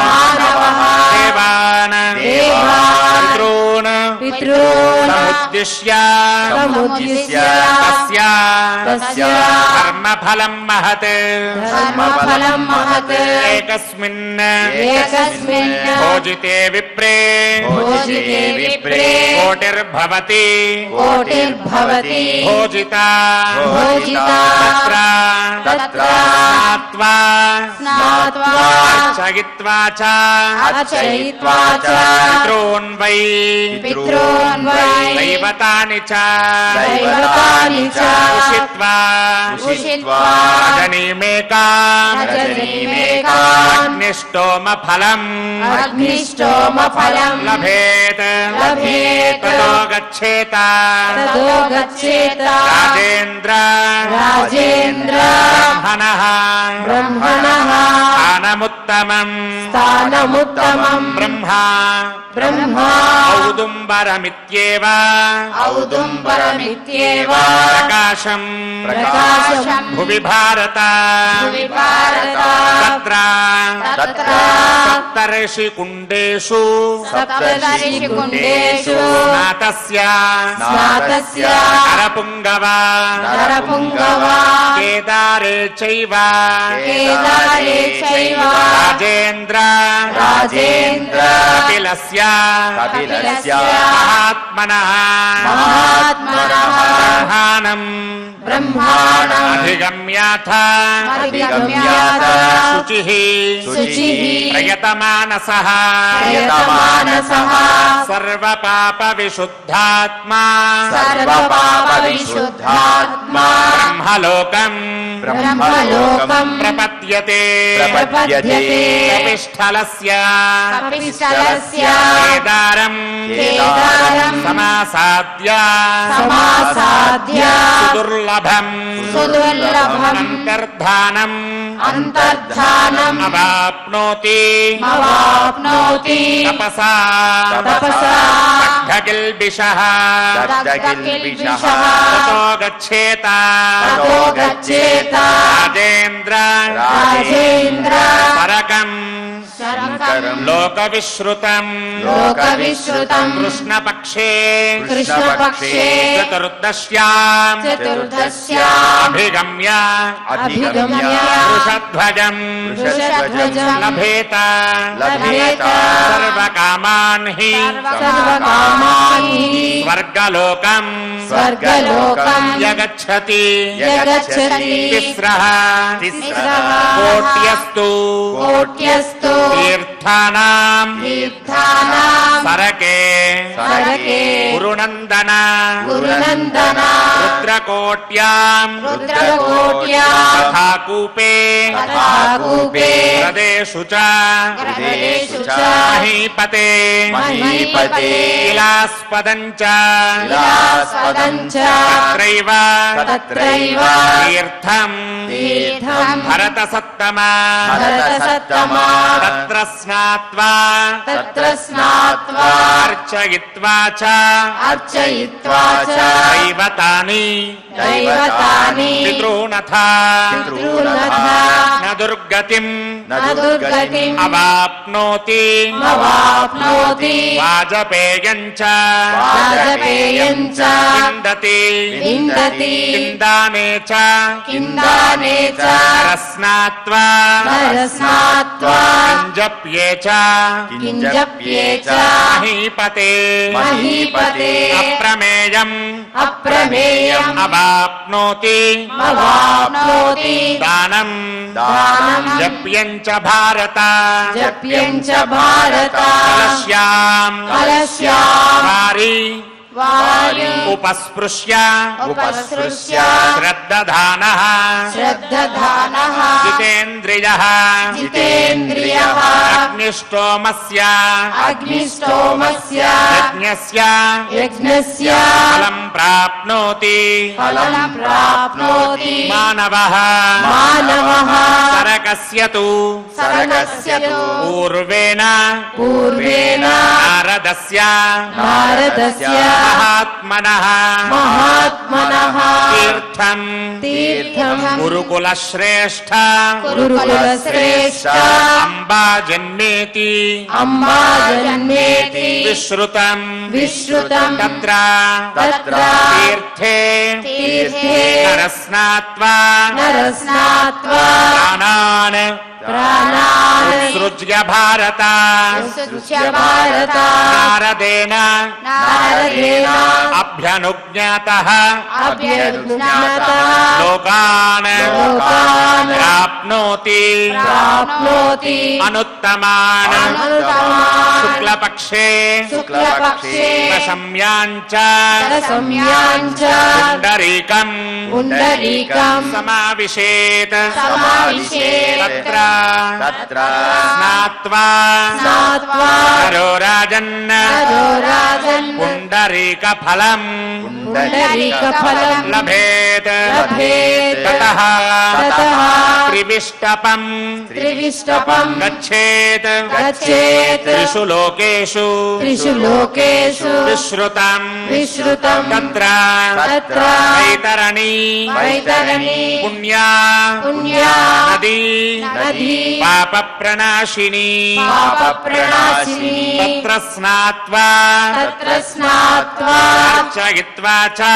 మానవః దేవాన్ దేవాన్ పితॄన్ పితॄన్ సముద్దిశ్య సముద్దిశ్య తస్య తస్య కర్మఫలం మహత్ ధర్మఫలం మహత్ ఏకస్మిన్ ఏకస్మిన్ భోజితే విప్రే భోజితే విప్రే కోటిర్భవతి కోటిర్భవతి భోజిత భోజిత తత్ర తత్ర స్నాత్వా స్నాత్వా అర్చయిత్వా చ అర్చయిత్వా చ పితॄన్ వై పితॄన్ వై దైవతాని చ దైవతాని చ ఉషిత్వా ఉషిత్వా రజనీమేకా రజనీమేకాన్ అగ్నిష్టోమ ఫలం అగ్నిష్టోమ ఫలం లభేత్ లభేత్ తతో గచ్ఛేత తతో గచ్ఛేత రాజేంద్ర రాజేంద్ర బ్రహ్మణః బ్రహ్మణః స్థానముత్తమం స్థానముత్తమం బ్రహ్మా బ్రహ్మా ఔదుంబరమిత్యేవ ఔదుంబరమిత్యేవ ప్రకాశం ప్రకాశం భువి భారత భువి భారత తత్ర తత్ర సప్తర్షికుండేషు సప్తర్షికుండేషు స్నాతస్య స్నాతస్య నరపుంగవ నరపుంగవ కేదారే చైవ కేదారే చైవ రాజేంద్ర రాజేంద్ర కపిలస్య కపిలస్య మహాత్మనః మహాత్మనః బ్రహ్మాణం బ్రహ్మాణం అధిగమ్యాథ అధిగమ్యాథ శుచిః శుచిః ప్రయతమానసః ప్రయతమానసః సర్వపాప విశుద్ధాత్మా సర్వపాప విశుద్ధాత్మా బ్రహ్మలోకం బ్రహ్మలోకం ప్రపద్యతే ప్రపద్యతే కపిస్థలస్య కపిస్థలస్య కేదారం కేదారం సమాసాద్య సమాసాద్య సుదుర్లభం సుదుర్లభం అంతర్ధానం అంతర్ధానం అవాప్నోతి అవాప్నోతి తపసా తపసా దగ్ధకిల్బిషః దగ్ధకిల్బిషః తతో గచ్ఛేత తతో గచ్ఛేత రాజేంద్ర రాజేంద్ర పరకం శరకం లోకవిశ్రుతం లోకవిశ్రుతం కృష్ణపక్షే కృష్ణపక్షే చతుర్దశ్యాం చతుర్దశ్యాం అభిగమ్య అభిగమ్య వృషధ్వజం వృషధ్వజం లభేత లభేత సర్వకామాన్ హి సర్వకామాని స్వర్గలోకం స్వర్గలోకం యగచ్చతి యగచ్చతి తిస్రః తిస్రః కోట్యస్తు కోట్యస్తు తీర్థానాం తీర్థానాం సరకే సరకే గురునందన గురునందన రుద్రకోట్యాం రుద్రకోట్యాం తథా కూపే తథా కూపే ప్రదేశు చ ప్రదేశు చ మహీపతే మహీపతే విలాస్పదం చ విలాస్పదం చ తత్రైవ తత్రైవ తీర్థం తీర్థం భరతసత్తమ భరతసత్తమా తత్ర స్నాత్వా తత్ర స్నాత్వా అర్చయిత్వా చ అర్చయిత్వా చ దైవతాని దైవతాని పితॄనథ పితॄనథ న దుర్గతిం న దుర్గతిం అవాప్నోతి అవాప్నోతి వాజపేయం చ వాజపేయం చ విందతి విందతి పిందానే చ కిందానే చ రస్నాత్వా నరస్నాత్వా జప్యే చ కింజప్యే చ మహీపతే మహీపతే అప్రమేయం అప్రమేయం అవాప్నోతి అవాప్నోతి దానం దానం జప్యం చ భారత జప్యం చ భారత కలశ్యాం కలశ్యాం వారి వారి ఉపస్పృశ్య ఉపసృశ్య శ్రద్దధానః శ్రద్ధధానః జితేంద్రియః జితేంద్రియః అగ్నిష్టోమస్య అగ్నిష్టోమస్య యజ్ఞస్య యజ్ఞస్య ఫలం ప్రాప్నోతి ఫలం ప్రాప్నోతి మానవః మానవః సరకస్య తు సరకస్య తు పూర్వేణ పూర్వేణ నారదస్య భారతస్య మహాత్మనః మహాత్మనః తీర్థం తీర్థం గురుకులశ్రేష్ఠ గురుకులశ్రేష్ఠ అంబా జన్మేతి అమ్మా జన్మేతి విశ్రుతం విశ్రుతం తత్ర తత్ర తీర్థే తీర్థే నరస్నాత్వా నరస్నాత్వా ప్రాణాన్ ప్రాణాన్ ఉత్సృజ్య భారత ఉత్సృజ్య భారత నారదేన నారదేన అభ్యనుజ్ఞాతః అభ్యనుజ్ఞాతః లోకాన్ లోకాన్ ప్రాప్నోతి ప్రాప్నోతి అనుత్తమాన్ అనుత్తమాన్ శుక్లపక్షే శుక్లపక్షే దశమ్యాంచ దశమ్యాంచ పుండరీకం పుండరీకం సమావిశేత్ సమావిశేత్ తత్ర స్నాత్వా స్నాత్వా నరో రాజన్ నరో రాజన్ పుండరీక ఫలం పుండరీక ఫలం లభేత్ లభేత్ తతః తతః త్రివిష్టపం త్రివిష్టపం గచ్ఛేత్ గచ్ఛేత్ త్రిషు లోకేషు త్రిషు లోకేషు విశ్రుతం విశ్రుతం తత్ర తత్ర వైతరణీ వైతరణీ పుణ్యా పుణ్యా నదీ నదీ పాప ప్రణాశిని పాప ప్రణాశిని తత్ర స్నాత్వా తత్ర స్నాత్వా అర్చయిత్వా చ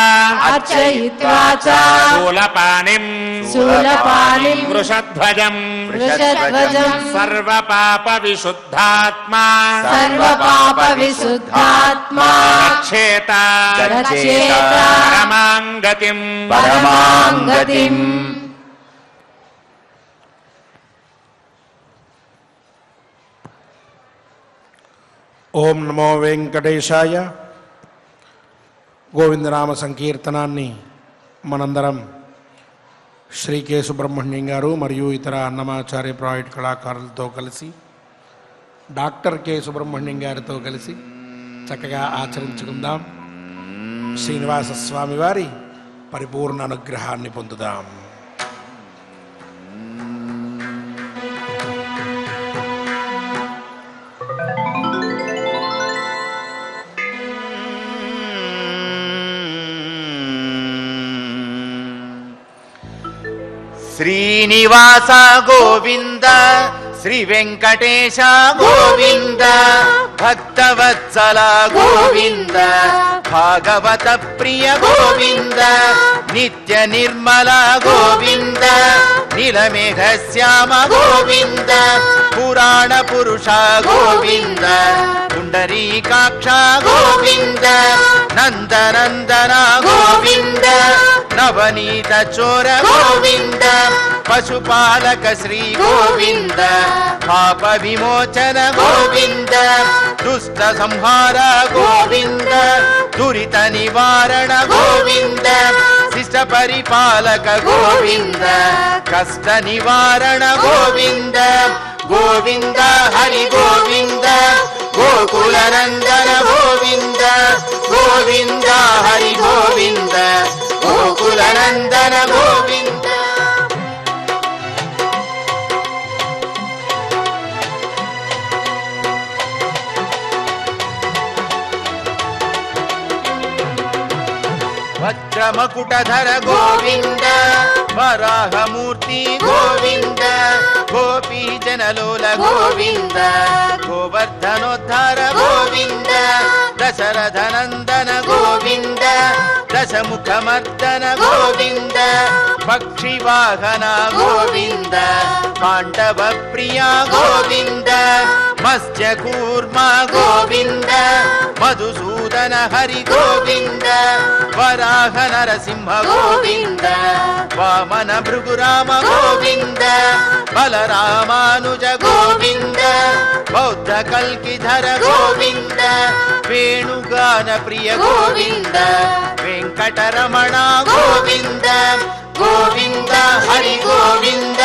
అర్చయిత్వా చ శూలపాణిం శూలపాణిం వృషధ్వజం వృషధ్వజం సర్వపాప విశుద్ధాత్మా సర్వపాప విశుద్ధాత్మా గచ్ఛేత గచ్ఛేత పరమాంగతిం పరమాంగతిం ఓం నమో వెంకటేశాయ. గోవిందనామ సంకీర్తనాన్ని మనందరం శ్రీ కె సుబ్రహ్మణ్యం గారు మరియు ఇతర అన్నమాచార్య ప్రాజెక్ట్ కళాకారులతో కలిసి డాక్టర్ కె సుబ్రహ్మణ్యం గారితో కలిసి చక్కగా ఆచరించుకుందాం. శ్రీనివాస స్వామి వారి పరిపూర్ణ అనుగ్రహాన్ని పొందుదాం. శ్రీనివాస గోవింద శ్రీ వెంకటేశ గోవింద భక్తవత్సల గోవింద భాగవత ప్రియ గోవింద నిత్య నిర్మల గోవింద నీలమేఘ శ్యామ గోవింద పురాణ పురుష గోవింద పుండరీకాక్ష గోవింద నందనందన గోవింద నవనీత చోర గోవింద పశుపాలక శ్రీ గోవింద పాప విమోచన గోవింద దుష్ట సంహార గోవింద దురిత నివారణ గోవింద శిష్ట పరిపాలక గోవింద కష్ట నివారణ గోవింద గోవింద హరి గోవింద గోకుల నందన గోవింద గోవింద హరి గోవింద గోకుల నందన గోవింద. వజ్రమకుటధర గోవింద వరాహమూర్తి గోవింద గోపీ జనలోల గోవింద గోవర్ధనోద్ధార గోవింద దశరథ నందన గోవింద దశముఖమర్దన గోవింద పక్షివాహన గోవింద పాండవ ప్రియ గోవింద మత్స్యకూర్మ గోవింద మధుసూదన హరి గోవింద వరాహ నరసింహ గోవింద వామన భృగురామ గోవింద బలరామానుజ గోవింద బౌద్ధ కల్కిధర గోవింద వేణుగాన ప్రియ గోవింద వెంకటరమణ గోవింద గోవింద హరి గోవింద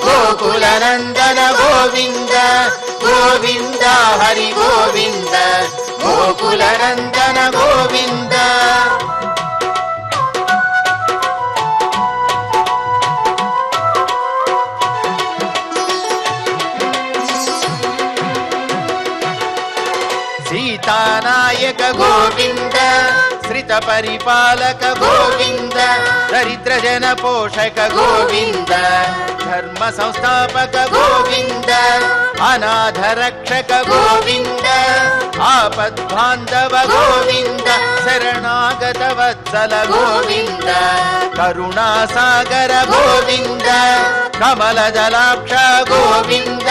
గోకుల నందన గోవింద గోవింద హరి గోవింద గోకుల నందన గోవింద. సీతానాయక గోవింద శ్రిత పరిపాలక గోవింద దరిద్ర జన పోషక గోవింద ధర్మ సంస్థాపక గోవింద అనాథ రక్షక గోవింద ఆపద్బాంధవ గోవింద శరణాగత వత్సల గోవింద కరుణాసాగర గోవింద కమల జలాక్ష గోవింద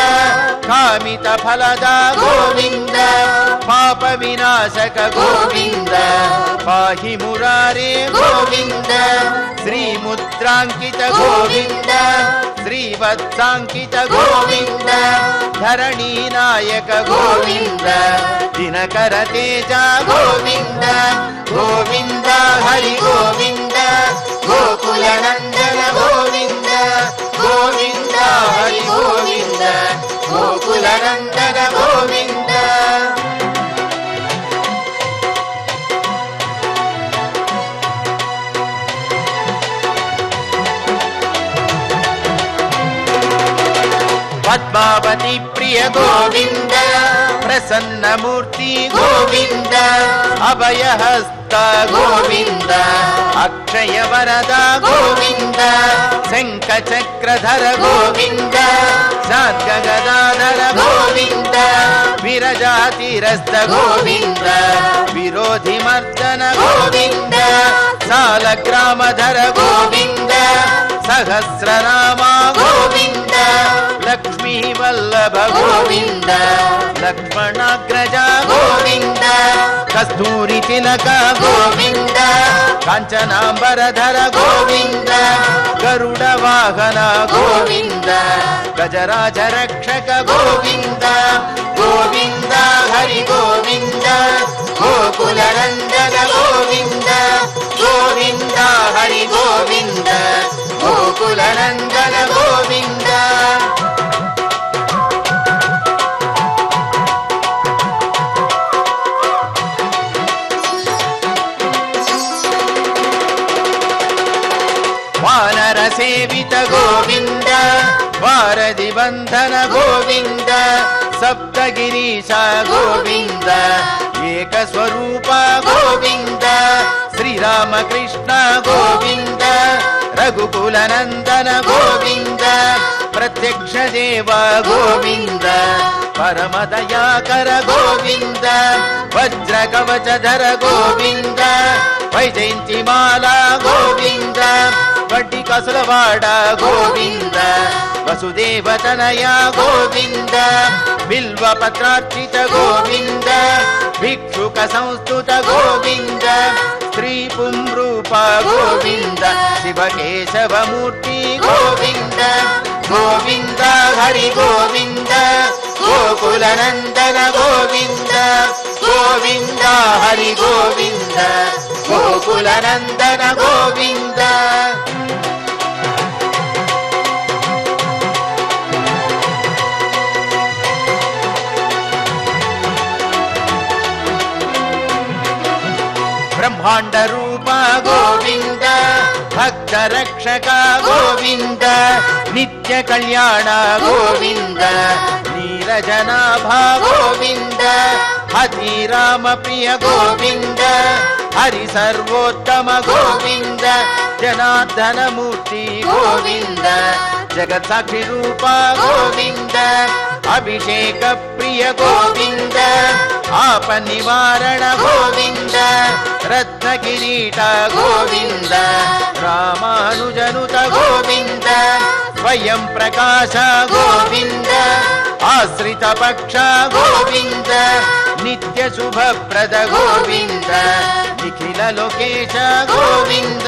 కామిత ఫలద గోవింద పాప వినాశక గోవింద పాహి మురారే గోవింద శ్రీముద్రాంకిత గోవింద శ్రీవత్సాంకిత గోవింద ధరణీ నాయక గోవింద దినకర తేజ గోవింద గోవింద హరి గోవింద గోకుల నందన గోవింద గోవింద హరి గోవింద గోకుల నందన గోవింద. పద్మావతి ప్రియ గోవింద ప్రసన్నమూర్తి గోవింద అభయహస్త గోవింద అక్షయ వరద గోవింద శంఖ చక్రధర గోవింద శాంతగదాధర గోవింద విరజాతిరస్త గోవింద విరోధి మర్దన గోవింద సాలగ్రామధర గోవింద సహస్రనామ గోవింద లక్ష్మీ వల్లభ గోవింద లక్ష్మణాగ్రజ గోవింద కస్తూరి తిలక గోవింద కాంచనాంబరధర గోవింద గరుడ వాహన గోవింద గజరాజ రక్షక గోవింద గోవింద హరి గోవింద గోకుల నందన గోవింద గోవింద హరి గోవింద గోకుల నందన గోవింద. వానర సేవిత గోవింద వారధి బంధన గోవింద సప్తగిరీశ గోవింద ఏక స్వరూప గోవింద శ్రీరామకృష్ణ గోవింద రఘుకుల నందన గోవింద ప్రత్యక్ష దేవ గోవింద పరమదయాకర గోవింద వజ్ర కవచధర గోవింద వైజయంతి మాల గోవింద వడ్డి కసులవాడ గోవింద వసుదేవతనయ గోవింద బిల్వ పత్రార్చిత గోవింద భిక్షుక సంస్తుత గోవింద స్త్రీ పుంరూప గోవింద శివకేశవమూర్తి గోవింద గోవింద హరి గోవింద గోకుల నందన గోవింద గోవింద హరి గోవింద గోకుల నందన గోవింద బ్రహ్మాండ రూప గోవింద భక్త రక్షక గోవింద నిత్య కళ్యాణ గోవింద నీరజనాభ గోవింద హరిరామ ప్రియ గోవింద హరి సర్వోత్తమ గోవింద జనార్దన మూర్తి గోవింద జగత్ సాక్షి రూప గోవింద అభిషేక ప్రియ గోవింద ఆప నివారణ గోవింద రత్న కిరీట గోవింద రామానుజనుత గోవింద స్వయం ప్రకాశ గోవింద ఆశ్రిత పక్ష గోవింద నిత్య శుభప్రద గోవింద నిఖిల లోకేశ గోవింద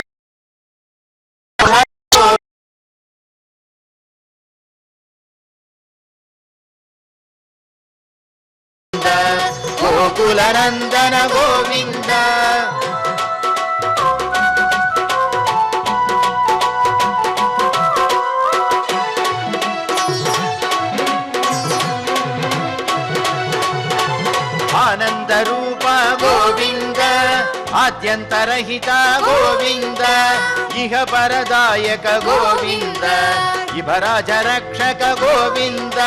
గోకుల నందన గోవింద ఆనంద రూప గోవింద ఆద్యంతరహిత గోవింద ఇహ పరదాయక గోవింద ఇభరాజ రక్షక గోవింద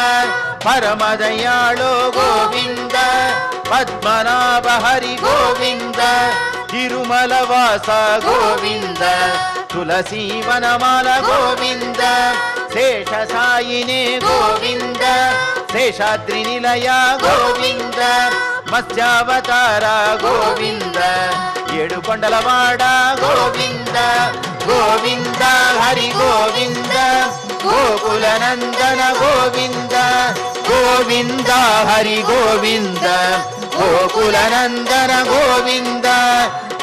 పరమదయాళో గోవింద పద్మనాభ హరి గోవింద తిరుమల వాస గోవింద తులసీ వనమాల గోవింద శేష సాయినే గోవింద శేషాద్రి నిలయ గోవింద మత్స్యావతార గోవింద ఏడుకొండలవాడ గోవింద గోవింద హరి గోవింద గోకుల నందన గోవింద గోవింద హరి గోవింద గోకుల నందన గోవింద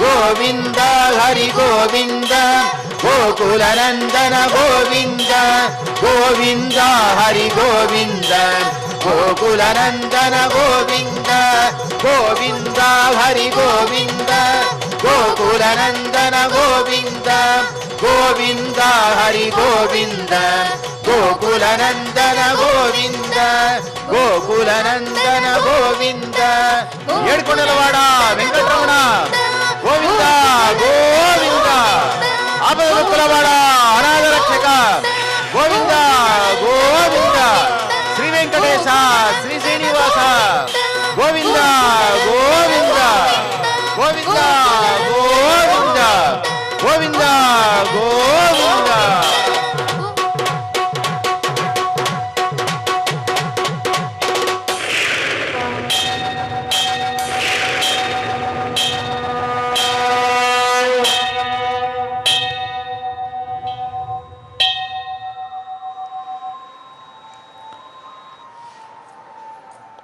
గోవింద హరి గోవింద గోకుల నందన గోవింద గోవింద హరి గోవింద గోకుల నందన గోవింద గోవింద హరి గోవింద గోకుల నందన గోవింద గోవింద హరి గోవింద గోకుల నందన గోవింద గోకుల నందన గోవింద ఏడుకొండలవాడ వెంకటరమణ గోవింద గోవింద ఆపదముక్కులవాడ అనాథ రక్షక గోవింద గోవింద శ్రీ వెంకటేశ శ్రీ శ్రీనివాస గోవింద గోవింద గోవింద గోవింద గోవింద గోవింద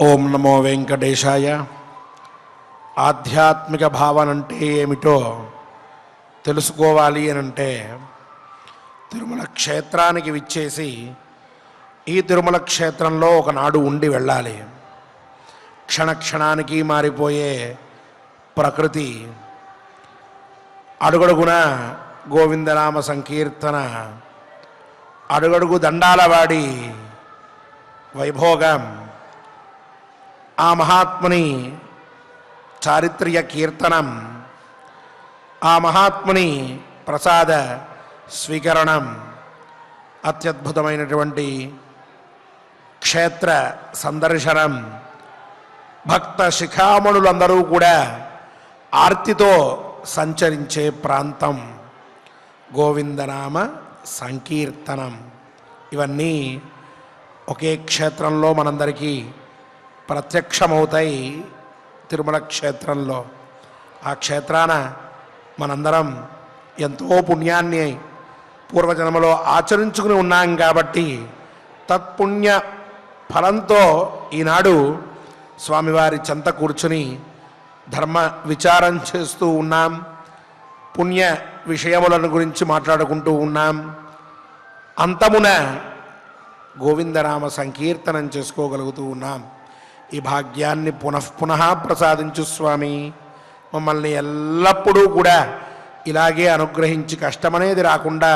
ఓం నమో వెంకటేశాయ. ఆధ్యాత్మిక భావన అంటే ఏమిటో తెలుసుకోవాలి అని అంటే తిరుమల క్షేత్రానికి విచ్చేసి ఈ తిరుమల క్షేత్రంలో ఒకనాడు ఉండి వెళ్ళాలి. క్షణక్షణానికి మారిపోయే ప్రకృతి, అడుగడుగున గోవిందనామ సంకీర్తన, అడుగడుగు దండాలవాడి వైభోగం, ఆ మహాత్ముని చారిత్ర్య కీర్తనం, ఆ మహాత్ముని ప్రసాద స్వీకరణం, అత్యద్భుతమైనటువంటి క్షేత్ర సందర్శనం, భక్త శిఖామణులందరూ కూడా ఆర్తితో సంచరించే ప్రాంతం గోవిందనామ సంకీర్తనం. ఇవన్నీ ఒకే క్షేత్రంలో మనందరికీ ప్రత్యక్షమవుతాయి. తిరుమల క్షేత్రంలో, ఆ క్షేత్రాన మనందరం ఎంతో పుణ్యాన్ని పూర్వజన్మలో ఆచరించుకుని ఉన్నాం కాబట్టి తత్పుణ్య ఫలంతో ఈనాడు స్వామివారి చెంత కూర్చుని ధర్మ విచారం చేస్తూ ఉన్నాం. పుణ్య విషయములను గురించి మాట్లాడుకుంటూ ఉన్నాం. అంతమున గోవిందనామ సంకీర్తనం చేసుకోగలుగుతూ ఉన్నాం. ఈ భాగ్యాన్ని పునఃపునః ప్రసాదించు స్వామి. మమ్మల్ని ఎల్లప్పుడూ కూడా ఇలాగే అనుగ్రహించి కష్టమనేది రాకుండా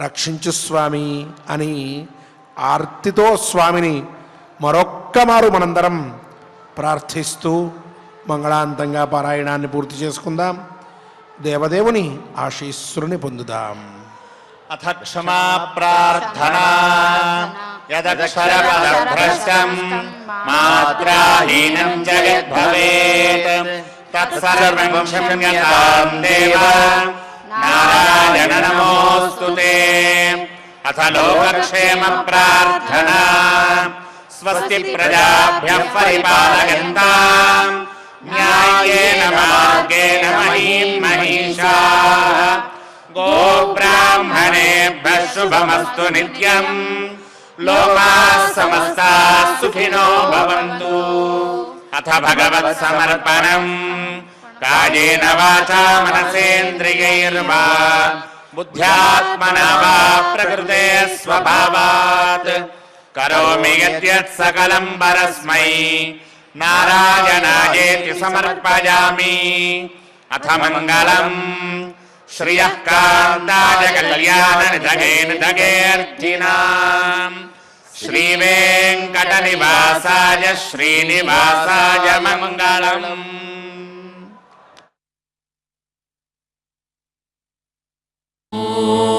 రక్షించు స్వామి అని ఆర్తితో స్వామిని మరొక్కమారు మనందరం ప్రార్థిస్తూ మంగళాంతంగా పారాయణాన్ని పూర్తి చేసుకుందాం. దేవదేవుని ఆశీస్సుని పొందుదాం. అథ క్షమా ప్రార్థనా యదక్షరపదభ్రష్టం మాత్రాహీనం జగద్భవేత్ తత్సర్వం క్షమ్యతాం దేవ నారాయణ నమోస్తుతే. అథ లోకక్షేమ ప్రార్థనా స్వస్తి ప్రజాభ్యః పరిపాలయంతాం న్యాయేన మార్గేణ మహీం మహిషాః. గోబ్రాహ్మణేభ్యః శుభమస్తు నిత్యం. లోకాః సమస్తాః సుఖినో భవంతు. అథ భగవత్ సమర్పణం కాయేన వాచా మనసేంద్రియైర్వా బుద్ధ్యాత్మనా వా ప్రకృతే స్వభావాత్ కరోమి యద్యత్ సకలం పరస్మై నారాయణాయేతి సమర్పయామి. అథ మంగళం శ్రియః కాంతాయ కళ్యాణనిధగేర్ధినాం శ్రీవేంకటనివాసాయ శ్రీనివాసాయ మంగళం. ఓం